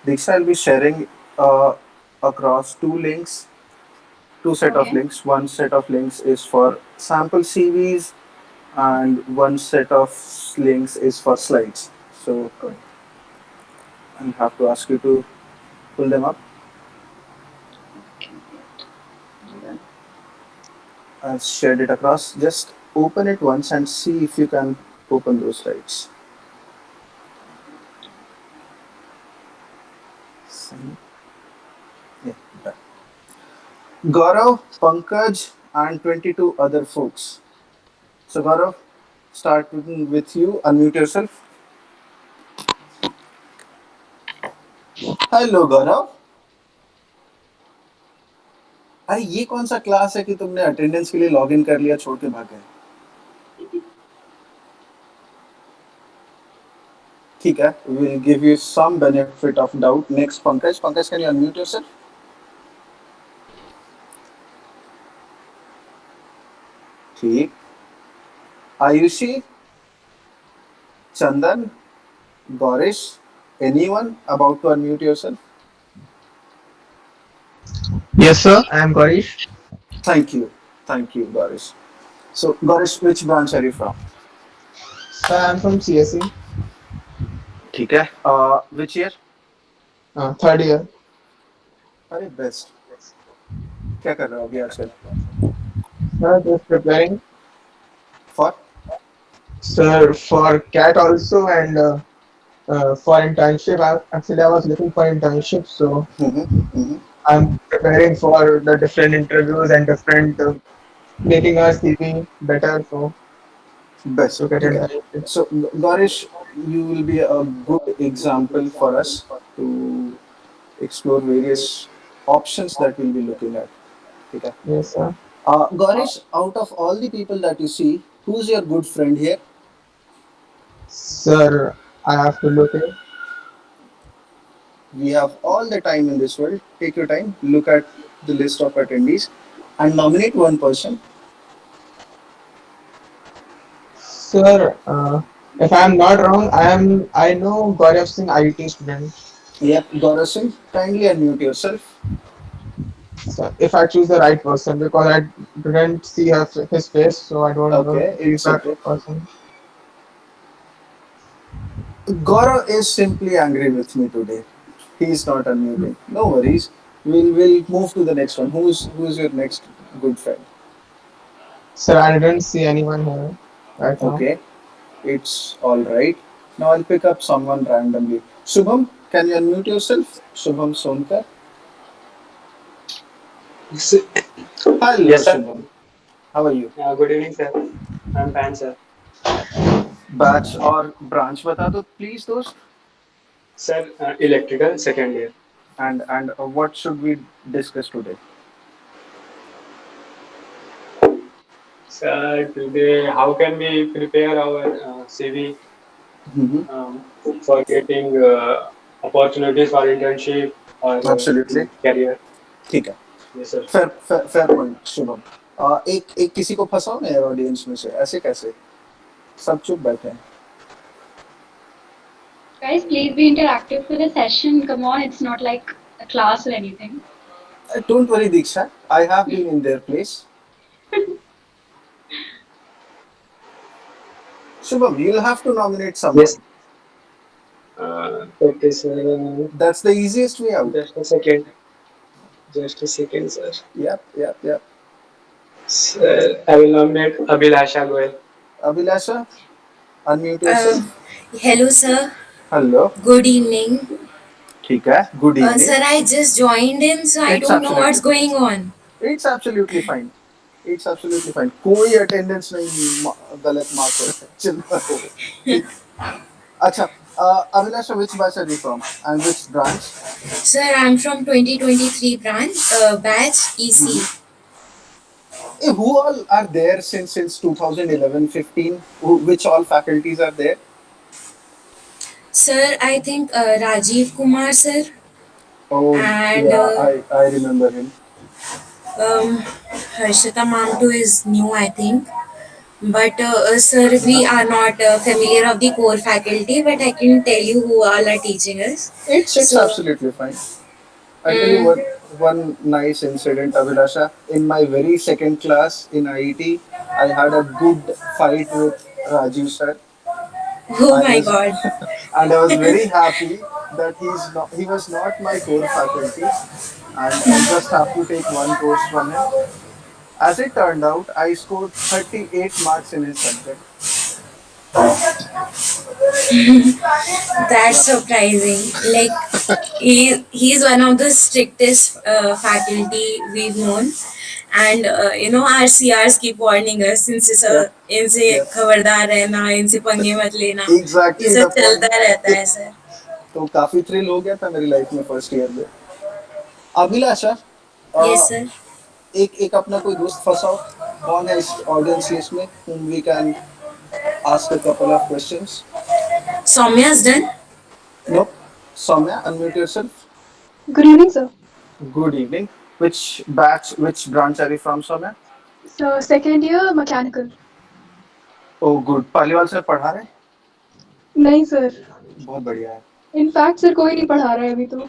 Diksha will be sharing across two set of Okay. links. One set of links is for sample CVs, and one set of links is for slides. So Good. I'll have to ask you to pull them up. Okay. Wait. Do that. I've shared it across. Just open it once and see if you can open those slides. Yeah, done. Gaurav, Pankaj, and 22 other folks. So Gaurav, starting with you. Unmute yourself. Hello Gaurav. अरे ये कौन सा class है कि तुमने attendance के लिए log in कर लिया छोड़ के भाग गए. ठीक है, we'll give you some benefit of doubt. Next, Pankaj. Pankaj, can you unmute yourself? ठीक. Ayushi, Chandan, Gaurish, anyone about to unmute yourself? Yes, sir. I am Gorish. Thank you, Gaurish. So, Gaurish, which branch are you from? Sir, I am from CSE, ठीक है. Which year? third year. अरे best. क्या कर रहे हो अभी आजकल? Sir, just preparing, For? sir, for CAT also and for internship. Actually, I was looking for internship, so Mm-hmm. I'm preparing for the different interviews and different making our CV better so Best. to get ठीक है. internship. So, Gaurish, you will be a good example for us to explore various options that we'll be looking at. ठीक है. Yes, sir. Gaurish, out of all the people that you see, who's your good friend here? Sir, I have to look in. We have all the time in this world. Take your time, look at the list of attendees, and nominate one person. Sir, if I am not wrong, I know Gaurav Singh IET student. Yep, Gaurav Singh, kindly unmute yourself. So if I choose the right person, because I didn't see his face, so I don't know Okay, if he's it's that okay. person. Gaurav is simply angry with me today. He's not unmuting. No worries. We'll move to the next one. Who's your next good friend? Sir, I didn't see anyone here right now. Okay, it's all right. Now I'll pick up someone randomly. Shubham, can you unmute yourself? Shubham Sonkar. S- Hello, Yes, sir. Shubham. How are you? Good evening, sir. I'm fine, sir. Batch or branch बता दो please दोस्त. Sir, electrical second year. And what should we discuss today? Sir, today, how can we prepare our CV Mm-hmm. um, for getting opportunities for internship or Absolutely. in career? ठीक है. Yes, sir. Fair point, Shubham. एक एक किसी को फंसाओ ना यार audience में से. ऐसे कैसे सब चुप बैठे हैं. Guys, please be interactive for the session. Come on, it's not like a class or anything. Don't worry, Diksha. I have been in their place. Shubham, you'll have to nominate Yes. someone. Okay, sir. That's the easiest way out. Just a second. Just a second, sir. Yep. Sir, I will nominate Abhilasha Goel. Abhilasha, unmute Uh, yourself. Hello, sir. Hello. Good evening. ठीक है. Good evening. Sir, I just joined in, so I It's don't know absolutely what's fine. going on. It's absolutely fine. It's absolutely fine. कोई attendance नहीं गलत mark हो. चिल्ला हो. ठीक. अच्छा. Abhilasha, which batch are you from and which branch? Sir, I'm from 2023 branch, batch EC. Who all are there since 2011-15? Which all faculties are there? Sir, I think Rajiv Kumar, sir, Oh and yeah, I remember him. um, Harshita ma'am too is new, I think. But sir, we are not familiar of the core faculty, but I can tell you who all are teaching us. It's So, absolutely fine. I'll tell you mm, one nice incident, Abhilasha. In my very second class in IET, I had a good fight with Rajiv sir. oh I my was God. and I was very happy that he was not my core faculty, and I just have to take one course from him. As it turned out, I scored 38 marks in his subject. That's Yeah, surprising. Like he's one of the strictest faculty we've known, and our CRs keep warning us yeah, इनसे yes. खबरदार रहना, इनसे पंगे मत लेना. ये Exactly सब the point. चलता रहता है सर. तो काफी थ्रिल हो गया था मेरी लाइफ में फर्स्ट ईयर में. अभिलाषा, Yes अ, sir. एक एक अपना कोई दोस्त फंसाओ. कौन है इस ऑडियंस लिस्ट में whom we can ask a couple of questions? Soumya's done. Nope. Soumya, unmute yourself. Good evening, sir. Good evening. Which batch, which branch are you from, Soumya? So, second year mechanical. Oh, good. Paliwal से पढ़ा रहे हैं? नहीं sir. बहुत बढ़िया है. In fact sir कोई नहीं पढ़ा रहा है अभी तो.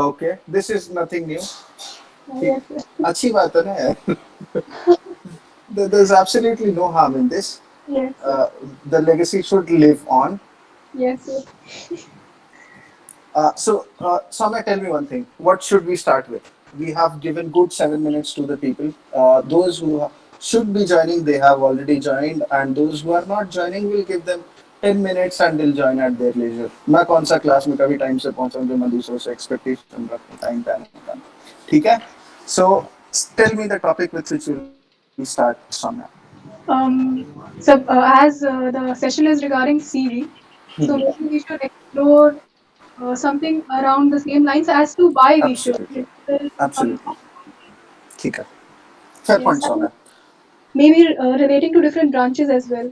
Okay, this is nothing new. ठीक, Yes, sir. अच्छी बात है ना यार. There's absolutely no harm in this. Yes, sir. Uh, the legacy should live on. Yes, sir. Soumya, tell me one thing. What should we start with? We have given good 7 minutes to the people. Those who should be joining, they have already joined, and those who are not joining, we'll give them 10 minutes and they'll join at their leisure. मैं कौन सा class में कभी time से पहुंचा जो मैं दूसरों से एक्सपेक्टेशन रखूं टाइम पे आने का. ठीक है? So tell me the topic with which we'll start, Soumya. As the session is regarding CV, so maybe we should explore something around the same lines as to why we should. Absolutely, Um, absolutely. ठीक है. Fair yes, point, Soumya. maybe relating to different branches as well.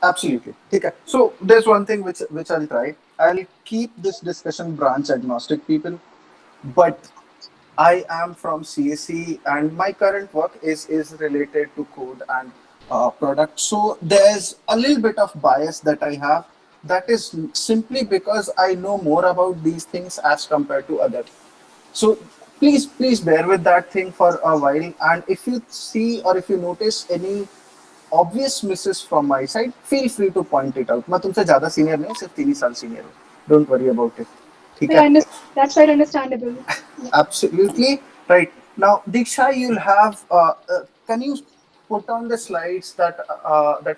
Absolutely. Okay. So there's one thing which I'll try. I'll keep this discussion branch agnostic, people, but I am from CSE and my current work is related to code and product. So there's a little bit of bias that I have. That is simply because I know more about these things as compared to others. So please bear with that thing for a while. And if you see or if you notice any obvious misses from my side, feel free to point it out. मैं तुमसे ज़्यादा senior नहीं हूँ, सिर्फ 3 साल senior हूँ. Don't worry about it. ठीक है? That's quite understandable. Absolutely right. Now, Diksha, you'll have. Can you put on the slides that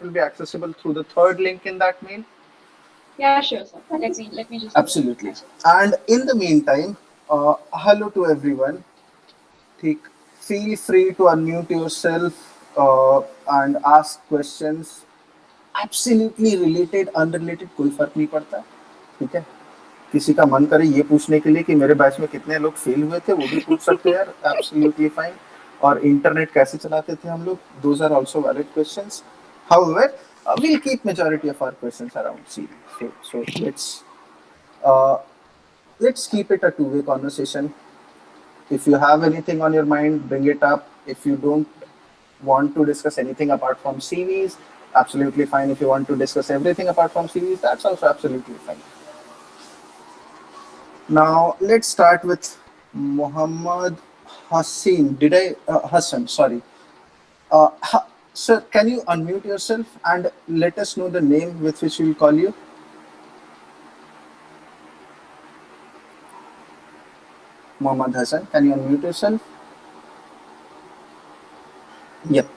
will be accessible through the third link in that mail? Yeah, sure, sir. Let me just. Absolutely. And in the meantime, hello to everyone. ठीक. Feel free to unmute yourself and ask questions. Absolutely related, unrelated, कोई फर्क नहीं पड़ता. ठीक है? किसी का मन करे ये पूछने के लिए कि मेरे बैच में कितने लोग फेल हुए थे वो भी पूछ सकते हैं यार. Absolutely fine. और इंटरनेट कैसे चलाते थे हम लोग, those are also valid questions. However, we'll keep majority of our questions around CV. So let's keep it a two-way conversation. If you have anything on your mind, bring it up. If you don't want to discuss anything apart from CVs, absolutely fine. If you want to discuss everything apart from CVs, that's also absolutely fine. Now let's start with Muhammad Hassan. Did I Hassan? Sorry, sir. Can you unmute yourself and let us know the name with which we will call you? Muhammad Hassan. Can you unmute yourself? Yep.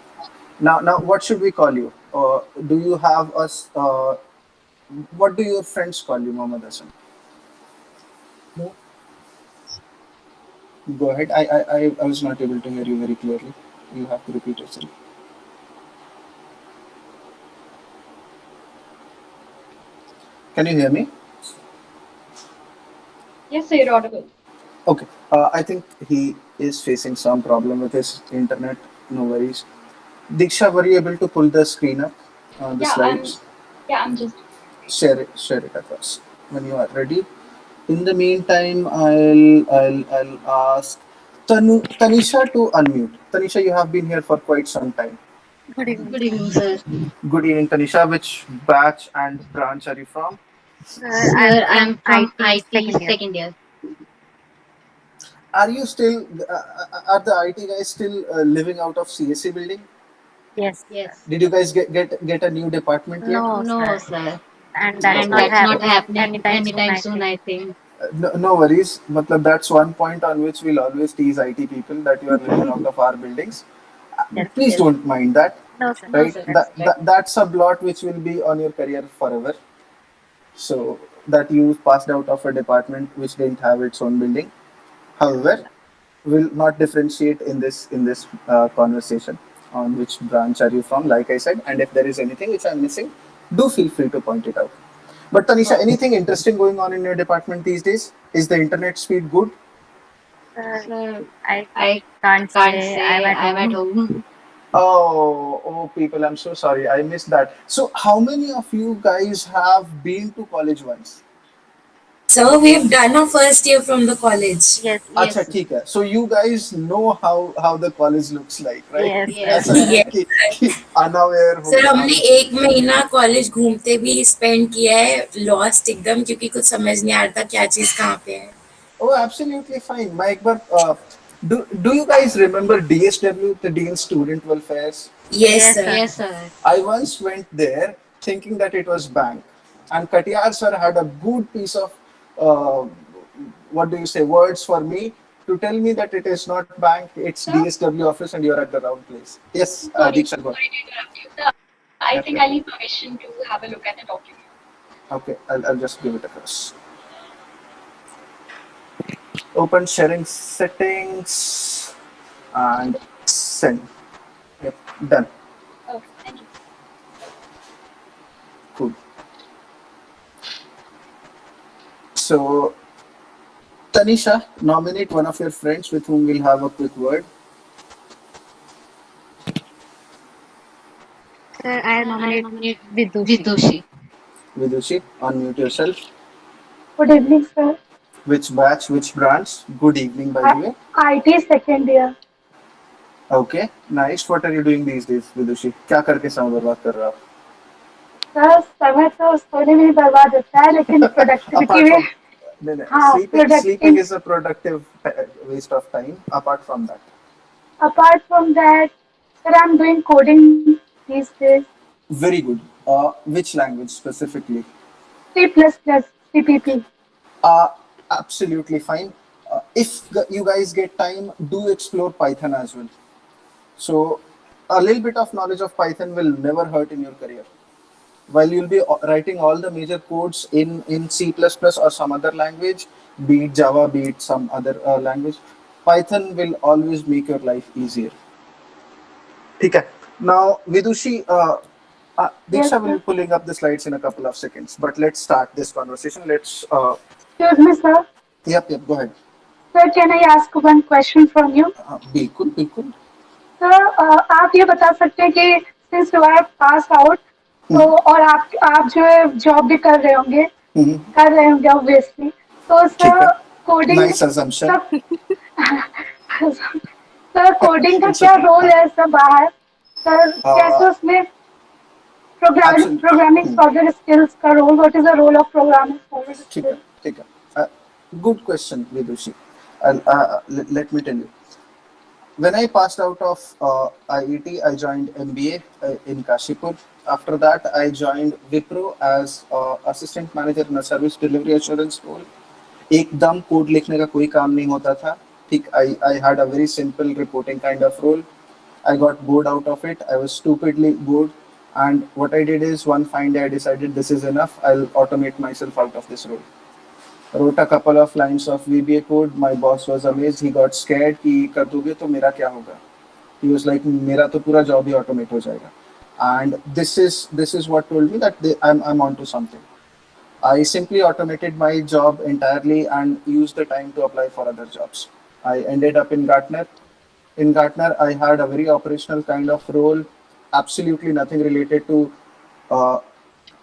Now, what should we call you? Do you have us? What do your friends call you, Muhammad Hassan? Go ahead. I was not able to hear you very clearly. You have to repeat yourself. Can you hear me? Yes, sir, you're audible. Okay. I think he is facing some problem with his internet. No worries. Diksha, were you able to pull the screen up? The Yeah, slides? I'm just. Share it across when you are ready. In the meantime, I'll ask Tanisha to unmute. Tanisha, you have been here for quite some time. Good evening, Good sir. evening, sir. Good evening, Tanisha. Which batch and branch are you from? Sir, I'm Sir, from I'm from IT IT second year. second year. Are you still, are the IT guys still living out of CSC building? Yes, sir. Yes. Did you guys get a new department yet? No, No, sir. sir. And that's And Okay. not that's not happening happening anytime soon, anytime I soon, think. I think. No worries. Matlab, that's one point on which we'll always tease IT people that you are living out of our buildings. Yes. Please don't mind that, No, sir. No, right? sir. That's a blot which will be on your career forever. So that you passed out of a department which didn't have its own building. However, we'll not differentiate in this conversation on which branch are you from, like I said, and if there is anything which I'm missing, do feel free to point it out. But Tanisha, Okay. anything interesting going on in your department these days? Is the internet speed good? Sir, I I can't can't say I'm say at I'm at home. home. Oh, people, I'm so sorry. I missed that. So, how many of you guys have been to college once? So we've done our first year from the college. Yes, Acha, Yes, ठीक है. So you guys know how the college looks like, right? yes, sir. yes, ऐसा नहीं है sir. Yes. कि unaware हो sir कि हाँ हमने कुछ एक महीना कॉलेज घूमते भी स्पेंड किया है, लॉस्ट एकदम, क्योंकि कुछ समझ नहीं आ रहा था क्या चीज कहाँ पे है. Oh, absolutely fine. मैं एक बार do you guys remember DSW, the Dean Student Welfares? Yes Yes, sir. sir. Yes, sir. I once went there thinking that it was bank, and Katiyar sir had a good piece of uh, what do you say words for me to tell me that it is not bank, it's Sir, DSW office, and you're at the wrong place. Yes, sorry, Deeksha, go on. sorry to interrupt you, sir. I think Yep, I yep. need permission to have a look at the document. Okay, I'll just give it across. Open sharing settings and send. Yep, done. Oh, thank you. Cool. So, Tanisha, nominate one of your friends with whom we'll have a quick word. Sir, I Sir, I nominate nominate Vidushi. Vidushi. Vidushi, unmute yourself. Good evening, sir. Which batch, which branch? Good evening, by the way. IT second year. Okay, nice. What are you doing these days, Vidushi? क्या करके समय बर्बाद कर रहे हो sir समय तो सोने में ही बर्बाद होता है लेकिन आप? प्रोडक्टिविटी Apart में from no, no, हाँ sleeping productive is a productive waste of time. Apart from that, apart from that sir I'm doing coding these days very good. Which language specifically? C++ CPP. Uh, Absolutely fine. If you guys get time, do explore Python as well. So, a little bit of knowledge of Python will never hurt in your career. While you'll be writing all the major codes in C++ or some other language, be it Java, be it some other language, Python will always make your life easier. Okay. Now, Vidushi, Yes Diksha will sir. be pulling up the slides in a couple of seconds, but let's start this conversation. Let's, Excuse me sir. yep, go ahead. Sir can I ask one question from you? बिल्कुल बिल्कुल. Sir आप ये बता सकते हैं कि since you are pass out तो और आप जो है जॉब भी कर रहे होंगे ऑब्वियसली तो ठीक है. Sir coding Nice assumption. का सर कोडिंग का It's क्या okay. रोल है सब बाहर सर Uh, कैसे उसमें Absolutely. प्रोग्रामिंग फॉरवर्ड स्किल्स का role what is the role of programming forward ठीक है, स्किल्स ठीक है. Good question, Vidushi. Let me tell you. When I passed out of IET, I joined MBA in Kashipur. After that, I joined Wipro as assistant manager in a service delivery assurance role. एकदम code लिखने का कोई काम नहीं होता था. ठीक, I had a very simple reporting kind of role. I got bored out of it. I was stupidly bored. And what I did is one fine day I decided this is enough. I'll automate myself out of this role. Wrote a couple of lines of VBA code. My boss was amazed. He got scared कि कर दोगे तो मेरा क्या होगा. He was like मेरा तो पूरा job ही automate हो जाएगा. And this is what told me that I'm onto something. I simply automated my job entirely and used the time to apply for other jobs. I ended up in Gartner. In Gartner, I had a very operational kind of role, absolutely nothing related to uh,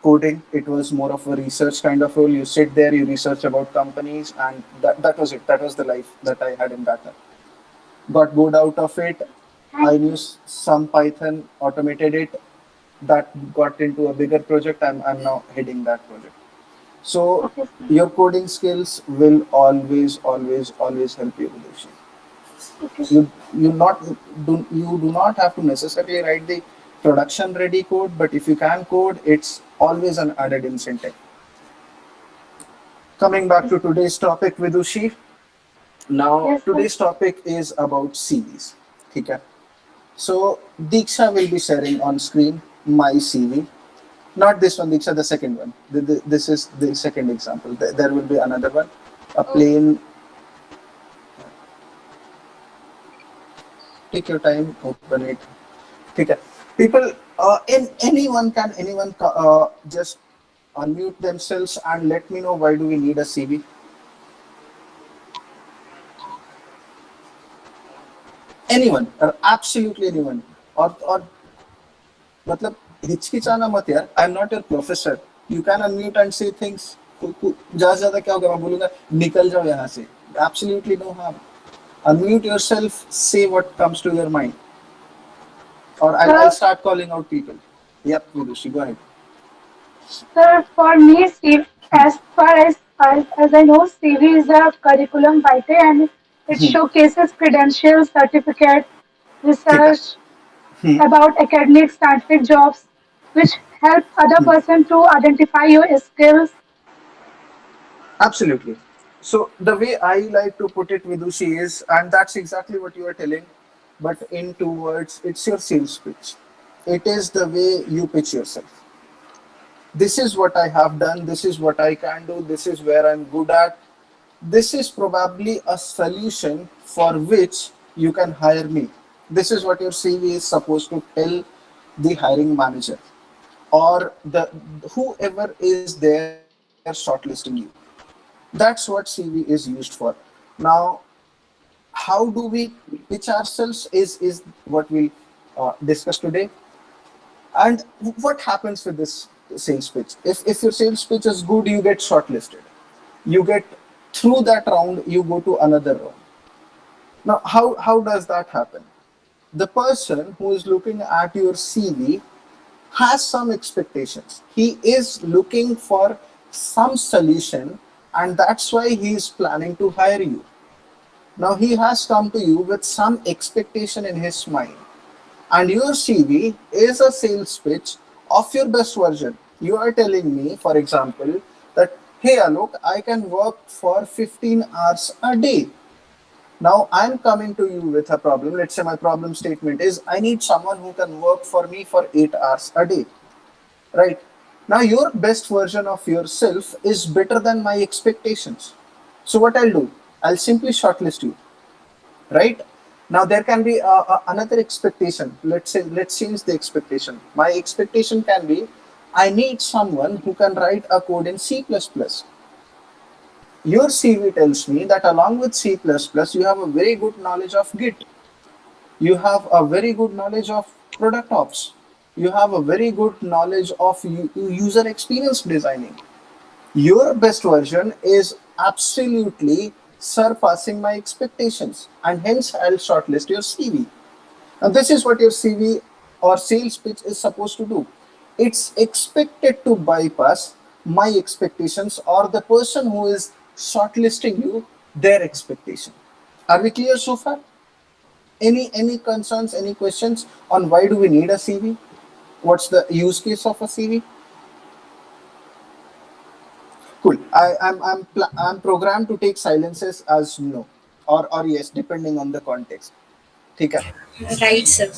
coding. It was more of a research kind of role. You sit there, you research about companies, and that was it. That was the life that I had in Gartner. Got bored out of it. I knew some Python, automated it, that got into a bigger project. I'm now heading that project. So Okay, sir. your coding skills will always, always, always help you with this. Okay, You do not have to necessarily write the production ready code, but if you can code, it's always an added incentive. Coming back okay. to today's topic, Vidushi. Now Yes, sir. today's topic is about CVs. Okay. So Diksha will be sharing on screen my CV. Not this one, Diksha, the second one. This is the second example. There will be another one. A plain. Take your time, open it. Okay. People, anyone just unmute themselves and let me know why do we need a CV? Anyone, absolutely anyone. और मतलब हिचकिचाना मत यार. I'm not your professor. You can unmute and say things. ज्यादा ज्यादा क्या होगा, मैं बोलूंगा निकल जाओ यहाँ से. Absolutely no harm. Unmute yourself, say what comes to your mind, or I'll Sir, start calling out people. Yep, Vidushi, go ahead. sir, for me, CV, as far as I know, CV is a curriculum vitae and it showcases credentials, certificate, ठीक है. research about academic scientific jobs, which help other person to identify your skills. Absolutely. So the way I like to put it, Vidushi, is, and that's exactly what you are telling, but in 2 words, it's your sales pitch. It is the way you pitch yourself. This is what I have done. This is what I can do. This is where I'm good at. This is probably a solution for which you can hire me. This is what your CV is supposed to tell the hiring manager or the whoever is there shortlisting you. That's what CV is used for. Now, how do we pitch ourselves is what we'll discuss today. And what happens with this sales pitch? If your sales pitch is good, you get shortlisted. You get through that round, you go to another round. Now, how does that happen? The person who is looking at your CV has some expectations. He is looking for some solution, and that's why he is planning to hire you. Now, he has come to you with some expectation in his mind, and your CV is a sales pitch of your best version. You are telling me, for example, that hey Alok, I can work for 15 hours a day. Now I'm coming to you with a problem. Let's say my problem statement is I need someone who can work for me for 8 hours a day. Right? Now your best version of yourself is better than my expectations. So what I'll do, I'll simply shortlist you. Right? Now there can be another expectation. Let's change the expectation. My expectation can be I need someone who can write a code in C++. Your CV tells me that along with C++, you have a very good knowledge of Git. You have a very good knowledge of product ops. You have a very good knowledge of user experience designing. Your best version is absolutely surpassing my expectations, and hence I'll shortlist your CV. And this is what your CV or sales pitch is supposed to do. It's expected to bypass my expectations or the person who is shortlisting you, their expectation. Are we clear so far? Any concerns, any questions on why do we need a CV? What's the use case of a CV? Cool. I'm programmed to take silences as no or yes, depending on the context. ठीक है. Right, sir.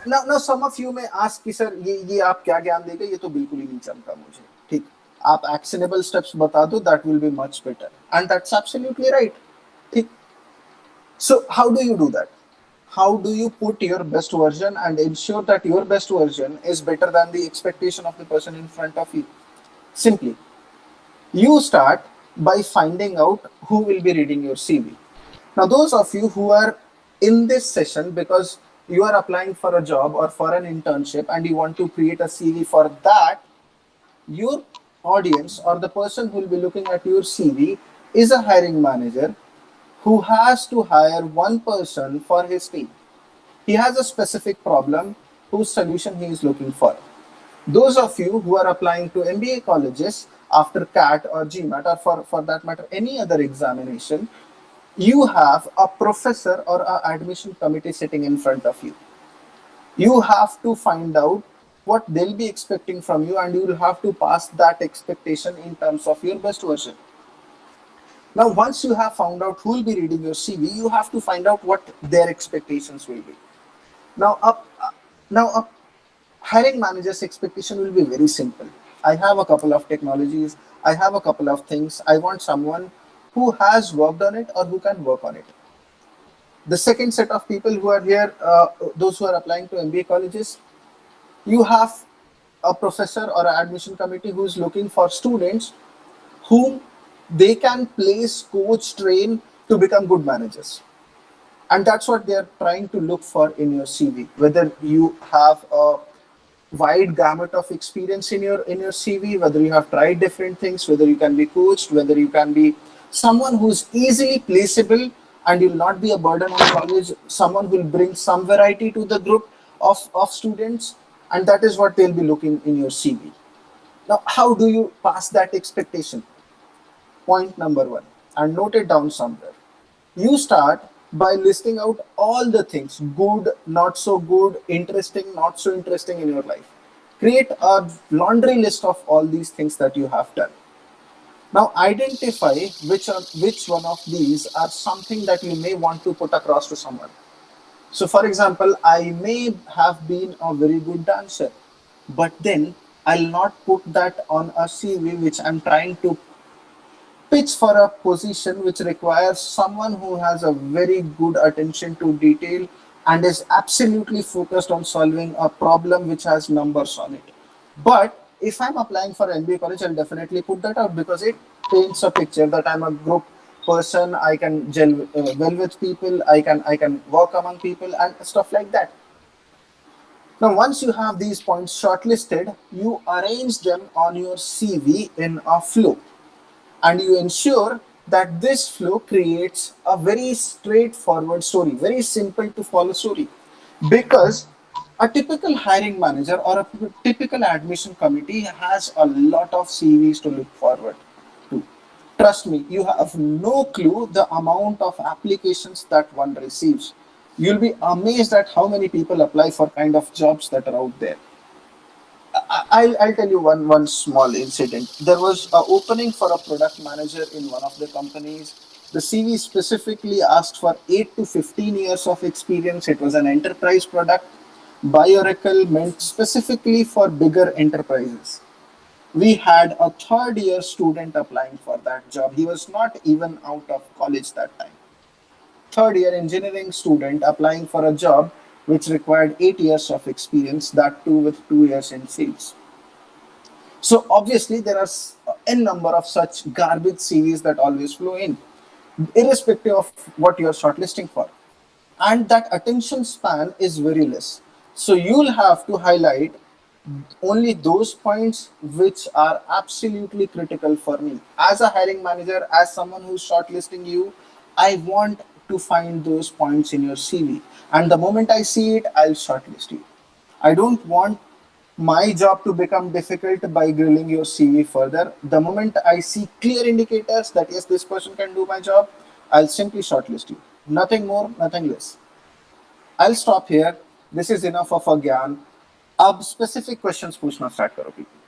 Now some of you may ask कि sir ये आप क्या ज्ञान देंगे, ये तो बिल्कुल ही नहीं चलता मुझे. ठीक. आप actionable steps बता दो, that will be much better. And that's absolutely right. ठीक. So how do you do that? How do you put your best version and ensure that your best version is better than the expectation of the person in front of you? Simply, you start by finding out who will be reading your CV. Now, those of you who are in this session because you are applying for a job or for an internship and you want to create a CV for that, your audience or the person who will be looking at your CV is a hiring manager who has to hire one person for his team. He has a specific problem whose solution he is looking for. Those of you who are applying to MBA colleges after CAT or GMAT, or for that matter, any other examination, you have a professor or a admission committee sitting in front of you. You have to find out what they'll be expecting from you, and you will have to pass that expectation in terms of your best version. Now, once you have found out who will be reading your CV, you have to find out what their expectations will be. Now, a hiring manager's expectation will be very simple. I have a couple of technologies, I have a couple of things. I want someone who has worked on it or who can work on it. The second set of people who are here, those who are applying to MBA colleges, you have a professor or an admission committee who is looking for students whom they can place, coach, train to become good managers. And that's what they're trying to look for in your CV. Whether you have a wide gamut of experience in your CV, whether you have tried different things, whether you can be coached, whether you can be someone who's easily placeable and you'll not be a burden on college, someone who will bring some variety to the group of students, and that is what they'll be looking in your CV. Now, how do you pass that expectation? Point number one, and note it down somewhere. You start by listing out all the things good, not so good, interesting, not so interesting in your life. Create a laundry list of all these things that you have done. Now, identify which one of these are something that you may want to put across to someone. So, for example, I may have been a very good dancer, but then I'll not put that on a CV which I'm trying to pitch for a position which requires someone who has a very good attention to detail and is absolutely focused on solving a problem which has numbers on it. But if I'm applying for MBA college, I'll definitely put that out because it paints a picture that I'm a group person. I can gel well with people. I can work among people and stuff like that. Now, once you have these points shortlisted, you arrange them on your CV in a flow, and you ensure that this flow creates a very straightforward story, very simple to follow story. Because a typical hiring manager or a typical admission committee has a lot of CVs to look forward to. Trust me, you have no clue the amount of applications that one receives. You'll be amazed at how many people apply for kind of jobs that are out there. I'll tell you one small incident. There was an opening for a product manager in one of the companies. The CV specifically asked for 8 to 15 years of experience. It was an enterprise product. By Oracle meant specifically for bigger enterprises. We had a third year student applying for that job. He was not even out of college that time. Third year engineering student applying for a job which required 8 years of experience, that too with 2 years in sales. So obviously there are n number of such garbage CVs that always flow in, irrespective of what you're shortlisting for. And that attention span is very less. So you'll have to highlight only those points which are absolutely critical for me. As a hiring manager, as someone who's shortlisting you, I want to find those points in your CV. And the moment I see it, I'll shortlist you. I don't want my job to become difficult by grilling your CV further. The moment I see clear indicators that yes, this person can do my job, I'll simply shortlist you. Nothing more, nothing less. I'll stop here. This is enough of a ज्ञान. अब specific questions पूछना start करो people.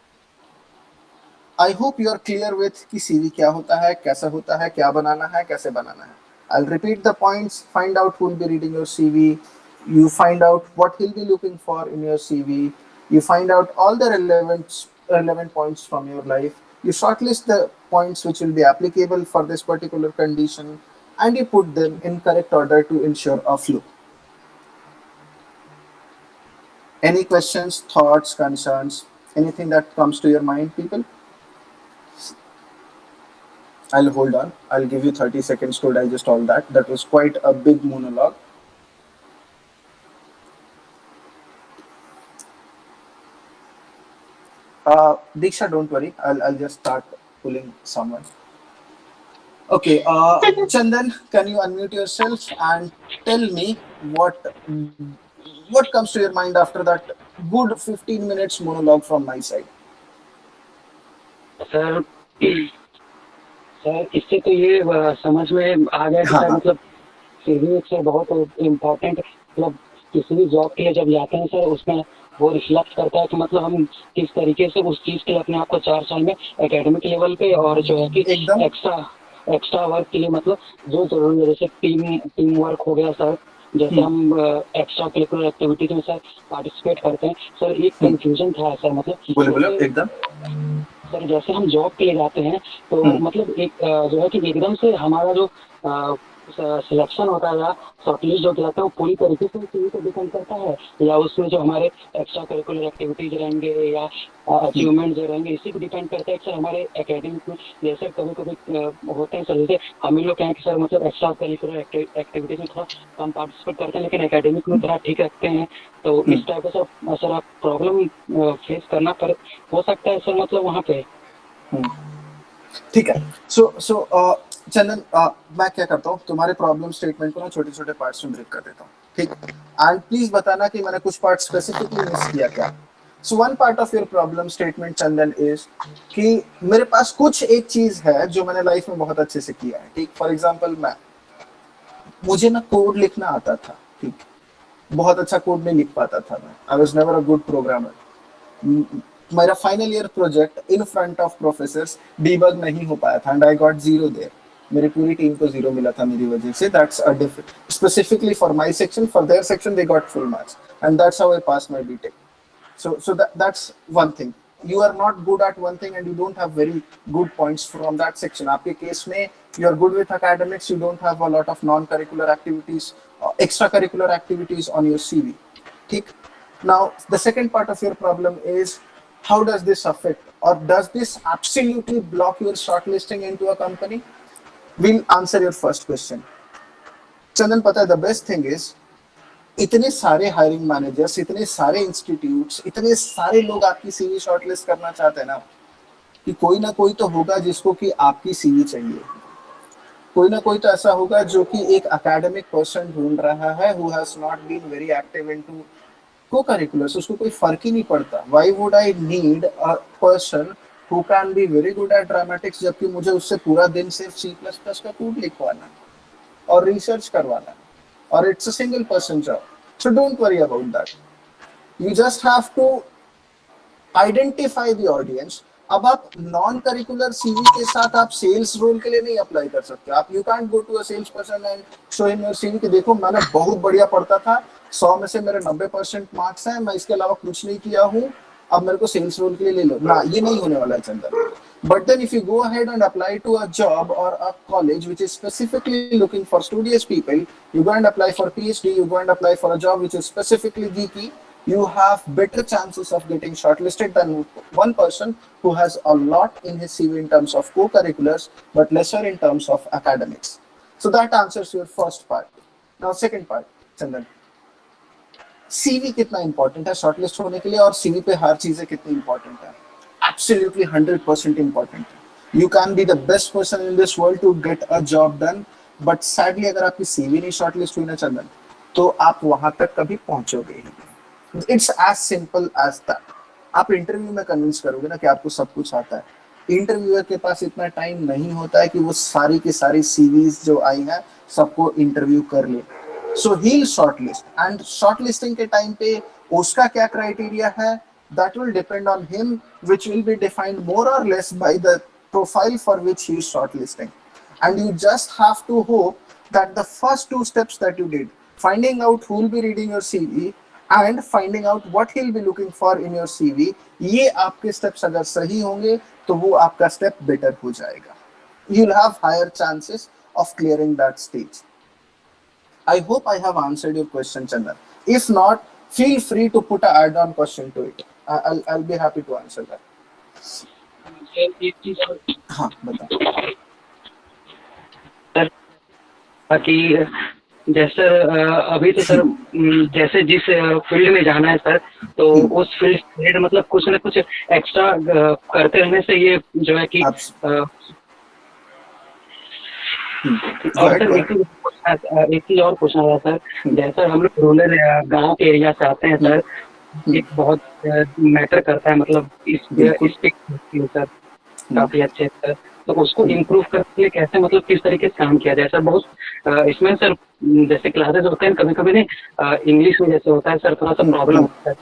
I hope you are clear with कि CV क्या होता है, कैसा होता है, क्या बनाना है, कैसे बनाना है. I'll repeat the points. Find out who will be reading your CV. You find out what he'll be looking for in your CV. You find out all the relevant points from your life. You shortlist the points which will be applicable for this particular condition, and you put them in correct order to ensure a flow. Any questions, thoughts, concerns, anything that comes to your mind, people? I'll hold on. I'll give you 30 seconds to digest all that. That was quite a big monologue. Diksha, don't worry. I'll just start pulling someone. Okay, Chandan, can you unmute yourself and tell me what what comes to your mind after that good 15 minutes monologue from my side? Sir sir इससे तो ये समझ में आ गया कि हाँ sir हाँ मतलब सीवी से बहुत इम्पोर्टेंट मतलब किसी भी जॉब के लिए जब जाते हैं सर उसमें वो रिफ्लेक्ट करता है कि मतलब हम किस तरीके से उस चीज़ के लिए अपने आप को 4 साल में एकेडमिक लेवल पे और जो है कि एकदम एक्स्ट्रा वर्क के लिए मतलब जो जरूरी है जैसे टीम वर्क हो गया सर, जैसे हम एक्स्ट्रा करिकुलर एक्टिविटीज में सर पार्टिसिपेट करते हैं सर। एक कंफ्यूजन था सर मतलब बोले बोले जैसे एकदम सर जैसे हम जॉब के लिए जाते हैं तो मतलब एक जो है कि एकदम से हमारा जो सिलेक्शन होता है या शॉर्टलिस्ट जो कहता है वो पूरी तरीके से सीवी पे डिपेंड करता है या उसमें जो हमारे एक्स्ट्रा करिकुलर एक्टिविटीज रहेंगे या अचीवमेंट जो रहेंगे इसी पे डिपेंड करता है सर। हमारे एकेडमिक में जैसे कभी कभी होते हैं सर, जैसे हम ही लोग कहें कि सर मतलब एक्स्ट्रा करिकुलर एक्टिविटीज में थोड़ा कम पार्टिसिपेट करते हैं लेकिन एकेडमिक में थोड़ा ठीक रखते हैं, तो इस टाइप का सर आप प्रॉब्लम फेस करना हो सकता है सर मतलब वहाँ पे। ठीक है। सो चंदन, मैं क्या करता हूँ, तुम्हारे प्रॉब्लम स्टेटमेंट को ना छोटे छोटे पार्ट्स में ब्रेक कर देता हूँ, ठीक? एंड प्लीज बताना कि मैंने कुछ पार्ट स्पेसिफिकली मिस किया क्या। So one part of your problem statement Chandan is कि मेरे पास कुछ एक चीज है जो मैंने लाइफ में बहुत अच्छे से किया है, ठीक? फॉर एग्जाम्पल मुझे ना कोड लिखना आता था, ठीक? बहुत अच्छा कोड नहीं लिख पाता था मैं। I was never a good programmer. मेरा final year project in front of professors debug नहीं हो पाया था एंड आई गॉट 0 देयर। मेरी पूरी टीम को 0 मिला था मेरी वजह से। That's a specifically for my section, for their section they got full marks and that's how I pass my BTech. So that's one thing. You are not good at one thing and you don't have very good points from that section. आपके case में you are good with academics, you don't have a lot of non-curricular activities, extracurricular activities on your CV. ठीक? Now the second part of your problem is how does this affect or does this absolutely block your shortlisting into a company? We'll answer your first question. Chandan, पता है the best thing is इतने सारे hiring managers, इतने सारे institutes, इतने सारे लोग आपकी सीवी शॉर्टलिस्ट करना चाहते हैं ना कि कोई ना कोई तो होगा जिसको कि आपकी सीवी चाहिए। कोई ना कोई तो ऐसा होगा जो कि एक एकेडमिक पर्सन ढूंढ रहा है who has not been very active into co-curriculars, उसको कोई फर्क ही नहीं पड़ता। Why would I need a person who can be very good at dramatics जबकि मुझे उससे पूरा दिन सिर्फ C++ का कोड लिखवाना और रिसर्च करवाना, or it's a single person job. So don't worry about that. You just have to identify the audience. अब आप नॉन करिकुलर सीवी के साथ आप सेल्स रोल के लिए नहीं अप्लाई कर सकते। आप you can't go to a sales person and show him your CV कि देखो मैंने बहुत बढ़िया पढ़ता था, 100 में से मेरे 90% मार्क्स हैं, मैं इसके अलावा कुछ नहीं किया हूँ, अब मेरे को सेल्स रोल के लिए ले लो ना। ये नहीं होने वाला है चंदन। But then if you go ahead and apply to a job or a college which is specifically looking for studious people, you go and apply for PhD, you go and apply for a job which is specifically geeky, you have better chances of getting shortlisted than one person who has a lot in his CV in terms of co-curriculars but lesser in terms of academics. So that answers your first part. Now second part, Chandan. CV कितना important है shortlist होने के लिए और CV पे हर चीजें कितनी important है? Absolutely 100% important. You can be the best person in this world to get a job done, but sadly अगर आपकी CV नहीं shortlist हुई ना चंदन, तो आप वहां तक कभी पहुंचोगे ही नहीं। It's as simple as that. आप इंटरव्यू में कन्विंस करोगे ना कि आपको सब कुछ आता है, इंटरव्यूअर के पास इतना टाइम नहीं होता है कि वो सारी की सारी सीवीज जो आई हैं सबको इंटरव्यू कर ले। So he'll shortlist and shortlisting के टाइम पे उसका क्या क्राइटेरिया है, that will depend on him, which will be defined more or less by the profile for which he is shortlisting. And you just have to hope that the first 2 steps that you did, finding out who will be reading your CV and finding out what he'll be looking for in your CV, ये आपके steps अगर सही होंगे तो वो आपका step better हो जाएगा. You'll have higher chances of clearing that stage. I hope I have answered your question, Chandan. If not, feel free to put an add-on question to it. I'll be happy to answer that. एक चीज हाँ बता। Sir कि जैसे अभी तो sir जैसे जिस फील्ड में जाना है सर तो उस फील्ड मतलब कुछ ना कुछ एक्स्ट्रा करते रहने से ये जो है कि Go और ahead, सर go एक ahead. चीज एक चीज और पूछना था सर, जैसे हम लोग रूरल गांव के एरिया से आते हैं सर, एक बहुत मैटर करता है, मतलब बिल्कुल. इस सर काफी अच्छे हैं सर। तो उसको इम्प्रूव करने के लिए कैसे, मतलब किस तरीके से काम किया जाए सर? बहुत इसमें सर जैसे क्लासेस होते हैं कभी कभी नहीं, इंग्लिश में जैसे होता है सर, थोड़ा सा प्रॉब्लम होता है,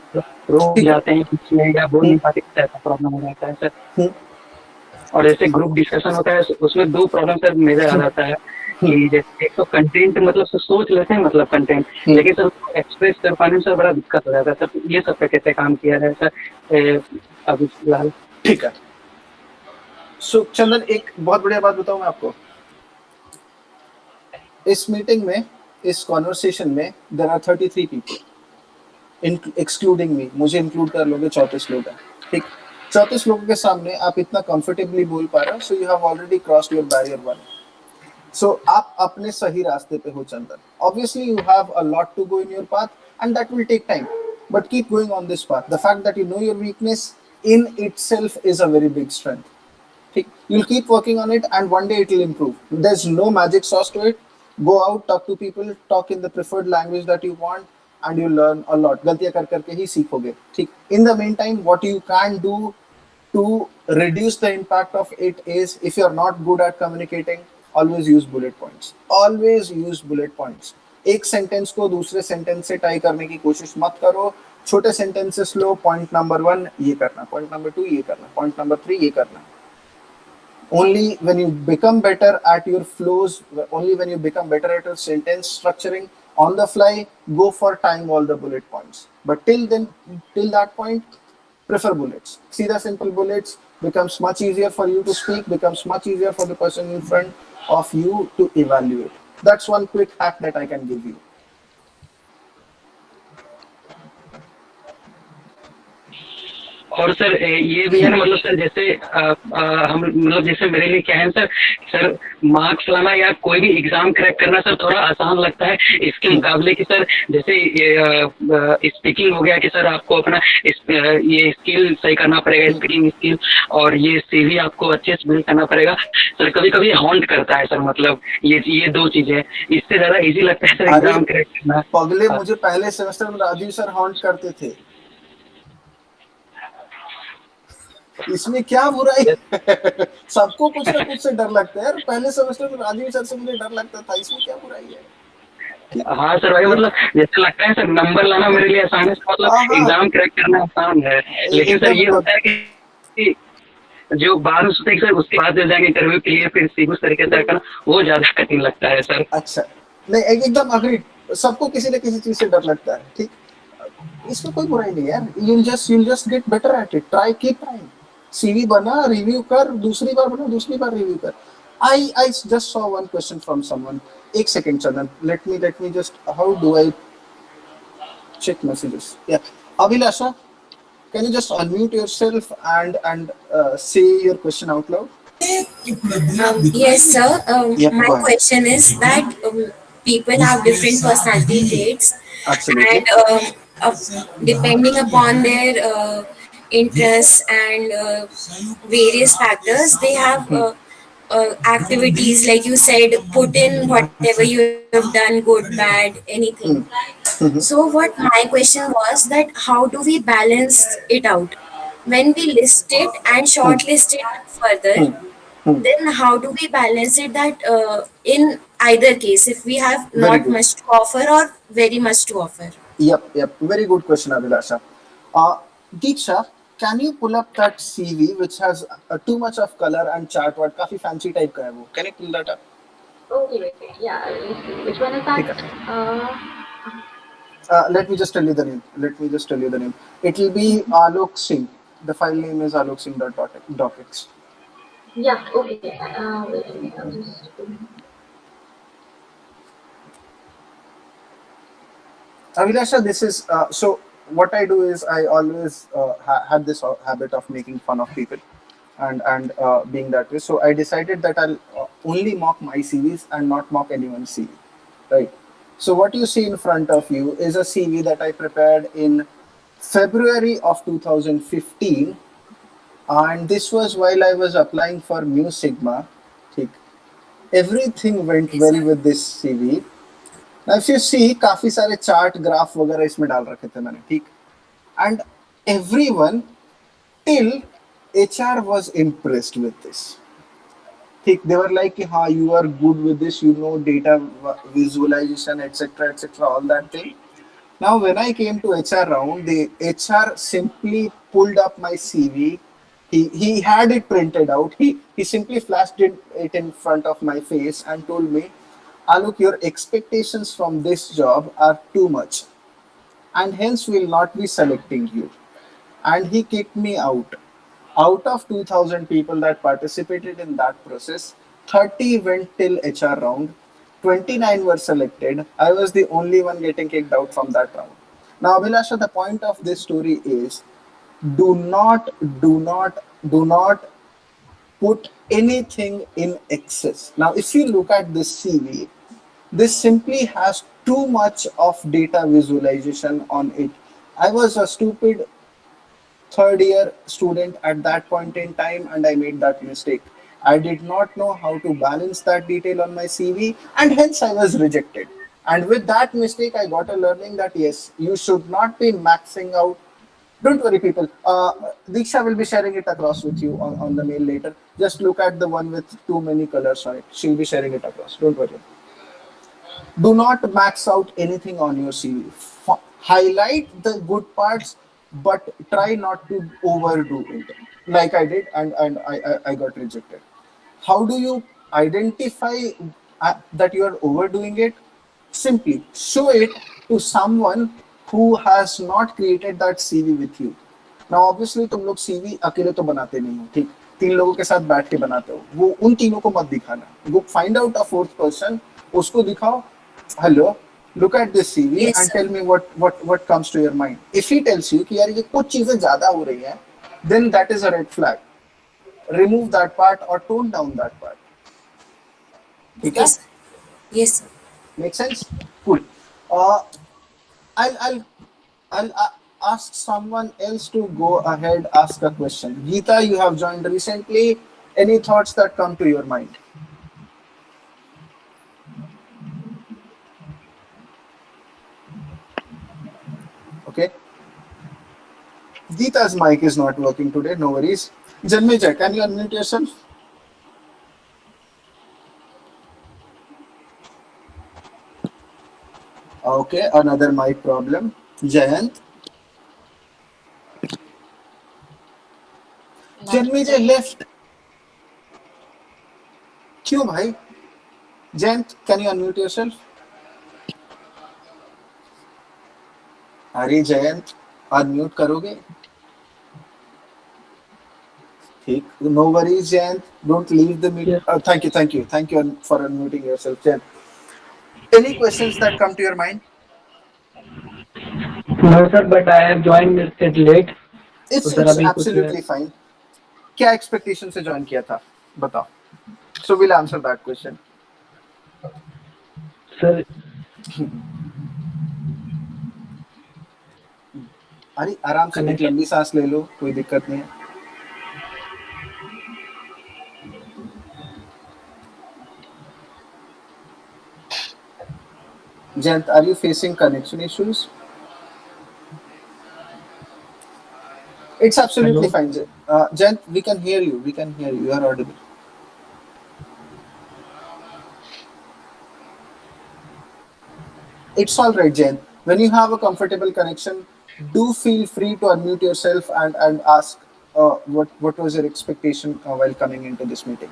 रुक ठीक है. जाते हैं बीच में या बोल नहीं पाते, ऐसा प्रॉब्लम हो जाता है सर। हम्म, और जैसे ग्रुप डिस्कशन होता है उसमें दो प्रॉब्लम सर मेजर आ जाता है कि जैसे एक तो कंटेंट मतलब सोच लेते हैं मतलब कंटेंट, लेकिन सर एक्सप्रेस कर पाने में सर बड़ा दिक्कत हो जाता है सर। तो ये सब पे कैसे काम किया जाए सर अभी फिलहाल? ठीक है. सो चंदन, एक बहुत बढ़िया बात बताऊं मैं आपको. इस मीटिंग में, इस कॉन्वर्सेशन में देयर आर 33 पीपल एक्सक्लूडिंग मी. मुझे इंक्लूड कर लोगे 34 लोग हैं. ठीक. 34 लोगों के सामने आप इतना कंफर्टेबली बोल पा रहे हो, so you have already crossed your barrier 1. So आप अपने सही रास्ते पे हो Chandan. Obviously you have a lot to go in your path and that will take time, but keep going on this path. The fact that you know your weakness in itself is a very big strength. ठीक. You'll keep working on it and one day it will improve. There's no magic sauce to it. Go out, talk to people, talk in the preferred language that you want, and you learn a lot. गलतियां कर करके ही सीखोगे. ठीक. In the meantime, what you can do to reduce the impact of it is, if you're not good at communicating, always use bullet points. Always use bullet points. एक sentence को दूसरे sentence से tie करने की कोशिश मत करो. छोटे सेंटेंसेस लो. पॉइंट नंबर 1 ये करना, पॉइंट नंबर 2 ये करना, पॉइंट नंबर 3 ये करना. Only when you become better at your flows, only when you become better at your sentence structuring on the fly, go for tying all the bullet points. But till then, till that point, prefer bullets. See, the simple bullets becomes much easier for you to speak, becomes much easier for the person in front of you to evaluate. That's one quick hack that I can give you. और sir ये भी है ना, मतलब sir जैसे हम मतलब जैसे मेरे लिए क्या है सर, सर मार्क्स लाना या कोई भी एग्जाम क्रैक करना सर थोड़ा आसान लगता है इसके मुकाबले कि सर जैसे स्पीकिंग हो गया कि सर आपको अपना ये स्किल सही करना पड़ेगा, स्पीकिंग स्किल, और ये सीवी आपको अच्छे से बिल्ड करना पड़ेगा सर। कभी कभी हॉन्ट करता है सर, मतलब ये दो चीजें इससे ज्यादा इजी लगता है सर एग्जाम क्रैक करना। पगले, मुझे पहले सेमेस्टर में राजीव सर हॉन्ट करते थे. इसमें क्या बुराई है? सबको कुछ ना कुछ से डर लगता है. पहले सेमेस्टर में राजीव सर से मुझे डर लगता था, इसमें क्या बुराई है? हाँ सर भाई, मतलब जैसे लगता है सर नंबर लाना मेरे लिए आसान है, मतलब एग्जाम क्रैक करना आसान है, लेकिन सर ये होता है कि जो बाद में सोचते सर उसके बाद जाएंगे इंटरव्यू के लिए फिर सीधे तरीके से करना वो ज्यादा कठिन लगता है सर। अच्छा, नहीं एकदम अग्री. सबको किसी न किसी चीज से डर लगता है. ठीक. इसमें कोई बुराई नहीं है. you'll just get better at it. Try, keep trying. CV बना, रिव्यू कर, दूसरी बार बना, दूसरी बार रिव्यू कर. I just saw one question from someone. एक second Chandan, let me just, how do I check messages? Yeah, Abhilasha, can you just unmute yourself and say your question out loud? Yes, sir. Yeah, My go ahead. question is that people have different personality traits, Absolutely. and depending upon their interests and various factors, they have activities like you said, put in whatever you have done, good, bad, anything. So, what my question was that how do we balance it out when we list it and shortlist it further? Then how do we balance it that in either case, if we have Very not good. much to offer or very much to offer? Yep. Very good question, Abhilasha. Deeksha, can you pull up that CV which has too much of color and chart word? काफी fancy type का है वो. Can you pull that up? Okay, yeah. Which one is ठीक that? है. Let me just tell you the name. It will be Alok Singh. The file name is aloksingh.docx. Yeah, okay. Wait, I'll just... Abhilasha, this is so. What I do is I always had this habit of making fun of people, and being that way. So I decided that I'll only mock my CVs and not mock anyone's CV, right? So what you see in front of you is a CV that I prepared in February of 2015, and this was while I was applying for Mu Sigma. ठीक. everything went well with this CV. Now if you see, काफी सारे chart graph वगैरह इसमें डाल रखे थे मैंने, ठीक. And everyone till HR was impressed with this. ठीक, they were like, हाँ, you are good with this, you know, data visualization, etc., etc., all that thing. Now, when I came to HR round, the HR simply pulled up my CV. He had it printed out. He simply flashed it in front of my face and told me, Alok, your expectations from this job are too much, and hence will not be selecting you. And he kicked me out. Out of 2,000 people that participated in that process, 30 went till HR round, 29 were selected. I was the only one getting kicked out from that round. Now, Abhilasha, the point of this story is do not, do not, do not put anything in excess. Now, if you look at this CV, this simply has too much of data visualization on it. I was a stupid third year student at that point in time, and I made that mistake. I did not know how to balance that detail on my CV, and hence I was rejected. And with that mistake, I got a learning that yes, you should not be maxing out. Don't worry, people. Diksha will be sharing it across with you on the mail later. Just look at the one with too many colors on it. She'll be sharing it across. Don't worry. Do not max out anything on your CV. Highlight the good parts, but try not to overdo it, like I did, and I got rejected. How do you identify that you are overdoing it? Simply show it to someone who has not created that CV with you. Now obviously तुम लोग CV अकेले तो बनाते नहीं हो, ठीक. तीन लोगों के साथ बैठ के बनाते हो, वो उन तीनों को मत दिखाना. Go find out a fourth person, उसको दिखाओ. Hello, look at this CV Yes, and sir. tell me what comes to your mind. If he tells you कि यार ये कुछ चीजें ज्यादा हो रही हैं, then that is a red flag. Remove that part or tone down that part. ठीक है? Yes, yes, sir. Make sense? Cool. Uh, I'll I'll I'll ask someone else to go ahead, ask a question. Geeta, you have joined recently. Any thoughts that come to your mind? Okay. Geeta's mic is not working today. No worries. Janmeja, can you unmute yourself? Okay, another mic problem. Jayant. Janmeja left. क्यों भाई? Jayant, can you unmute yourself? अरे Jayant, unmute करोगे? ठीक. No worries, Jayant. Don't leave the meeting. Yeah. Thank you for unmuting yourself, Jayant. Any questions that come to your mind? No, sir, but I have joined it late. तो sir It's अभी कुछ absolutely fine. क्या expectation से join किया था? बताओ. So we'll answer that question. Sir अरे आराम से एक लंबी सांस ले लो, कोई दिक्कत नहीं है. Jayant, are you facing connection issues? It's absolutely Hello? fine. Jayant, we can hear you. We can hear you. You are audible. It's all right, Jayant. When you have a comfortable connection, do feel free to unmute yourself and ask what was your expectation while coming into this meeting.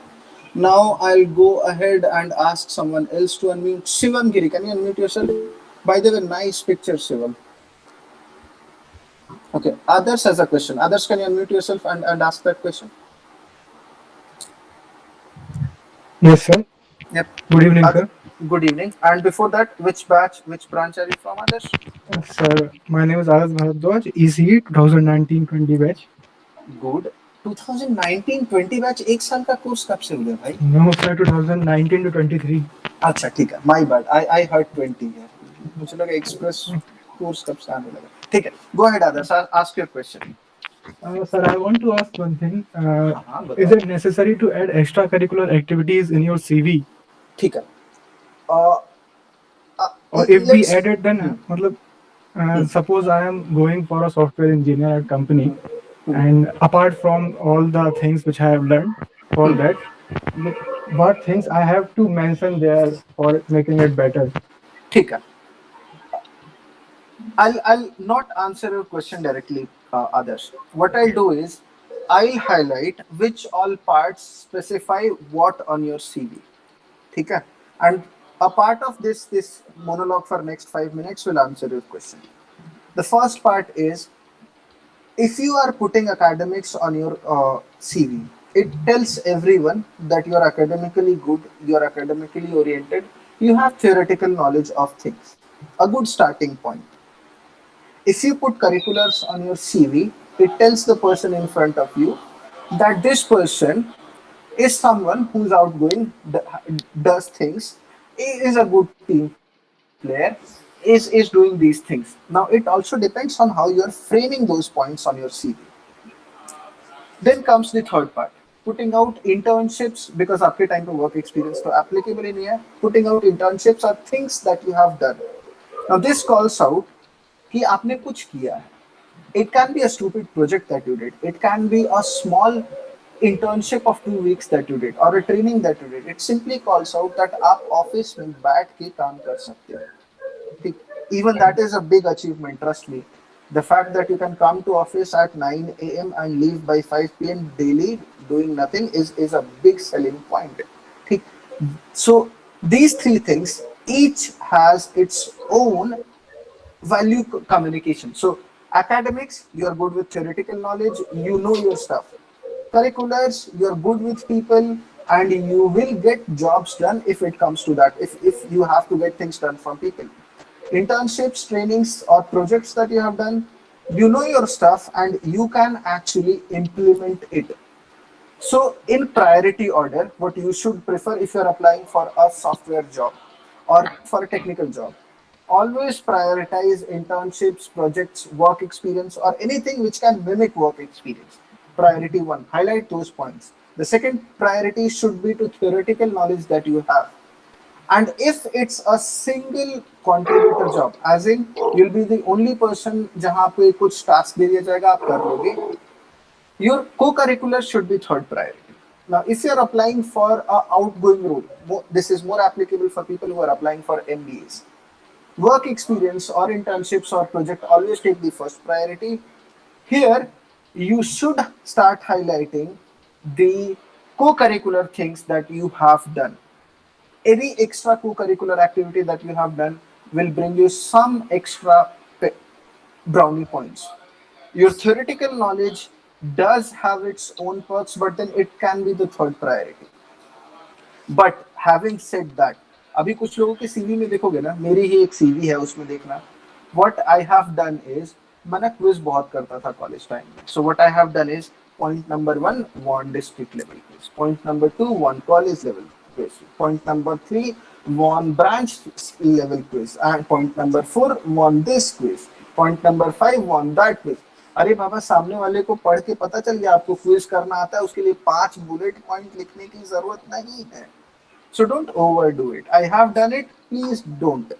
Now I'll go ahead and ask someone else to unmute. Shivam Giri, can you unmute yourself? By the way, nice picture, Shivam. Okay, others has a question. Others, can you unmute yourself and ask that question? Yes, sir. Yep. Good evening, sir. Good evening. And before that, which branch are you from, others? Sir, my name is Aras Bharadwaj, ECE 2019-20 batch. Good. 2019-20 batch एक साल का course कब से हो गया भाई? No, sir, 2019 to 23. अच्छा ठीक है, my bad. I heard 20 यार. मुझे लगा एक्सप्रेस कोर्स कब से आने लगा. ठीक है. Go ahead, others. Ask your question. Sir, I want to ask one thing. हाँ, Is बताओ. it necessary to add extracurricular activities in your CV? ठीक है. uh, Or if we let's add it, then matlab, suppose I am going for a software engineer at company, and apart from all the things which I have learned for that, what things I have to mention there for making it better? ठीक है. I'll not answer your question directly, Adarsh. What I'll do is I'll highlight which all parts specify what on your CV. ठीक है? And a part of this monologue for next 5 minutes will answer your question. The first part is, if you are putting academics on your CV, it tells everyone that you are academically good, you are academically oriented, you have theoretical knowledge of things. A good starting point. If you put curriculars on your CV, it tells the person in front of you that this person is someone who's outgoing, does things, is a good team player, is doing these things. Now, it also depends on how you are framing those points on your CV. Then comes the third part, putting out internships, because आपके time पे work experience तो applicable ही नहीं है. Putting out internships are things that you have done. Now this calls out कि आपने कुछ किया है. It can be a stupid project that you did. It can be a small internship of 2 weeks that you did, or a training that you did. It simply calls out that आप office में बैठ के काम कर सकते हो. ठीक. Even that is a big achievement, trust me. The fact that you can come to office at 9 a.m. and leave by 5 p.m. daily doing nothing is a big selling point. ठीक. So these three things each has its own value communication. So academics, you are good with theoretical knowledge, you know your stuff. Curriculars, you are good with people, and you will get jobs done if it comes to that, if you have to get things done from people. Internships, trainings, or projects that you have done, you know your stuff and you can actually implement it. So, in priority order, what you should prefer if you're applying for a software job or for a technical job, always prioritize internships, projects, work experience, or anything which can mimic work experience. Priority one, highlight those points. The second priority should be to theoretical knowledge that you have. And if it's a single contributor job, as in you'll be the only person जहाँ पे कुछ task दे दिया जाएगा आप कर लोगे, your co-curricular should be third priority. Now, if you're applying for a outgoing role, this is more applicable for people who are applying for MBAs. Work experience or internships or project always take the first priority. Here, you should start highlighting the co-curricular things that you have done. Any extra co-curricular activity that you have done will bring you some extra brownie points. Your theoretical knowledge does have its own perks, but then it can be the third priority. But having said that, अभी कुछ लोगों के CV में देखोगे ना, मेरी ही एक CV है उसमें देखना. What I have done is, मैं क्विज बहुत करता था कॉलेज टाइम में. So what I have done is, point number 1 won district level quiz. Point number 2 won college level quiz. Point number 3 won branch level quiz. And point number 4 won this quiz. Point number 5 won that quiz. अरे बाबा, सामने वाले को पढ़ के पता चल गया आपको क्विज करना आता है, उसके लिए 5 बुलेट पॉइंट लिखने की जरूरत नहीं है. So don't overdo it. I have done it. Please don't.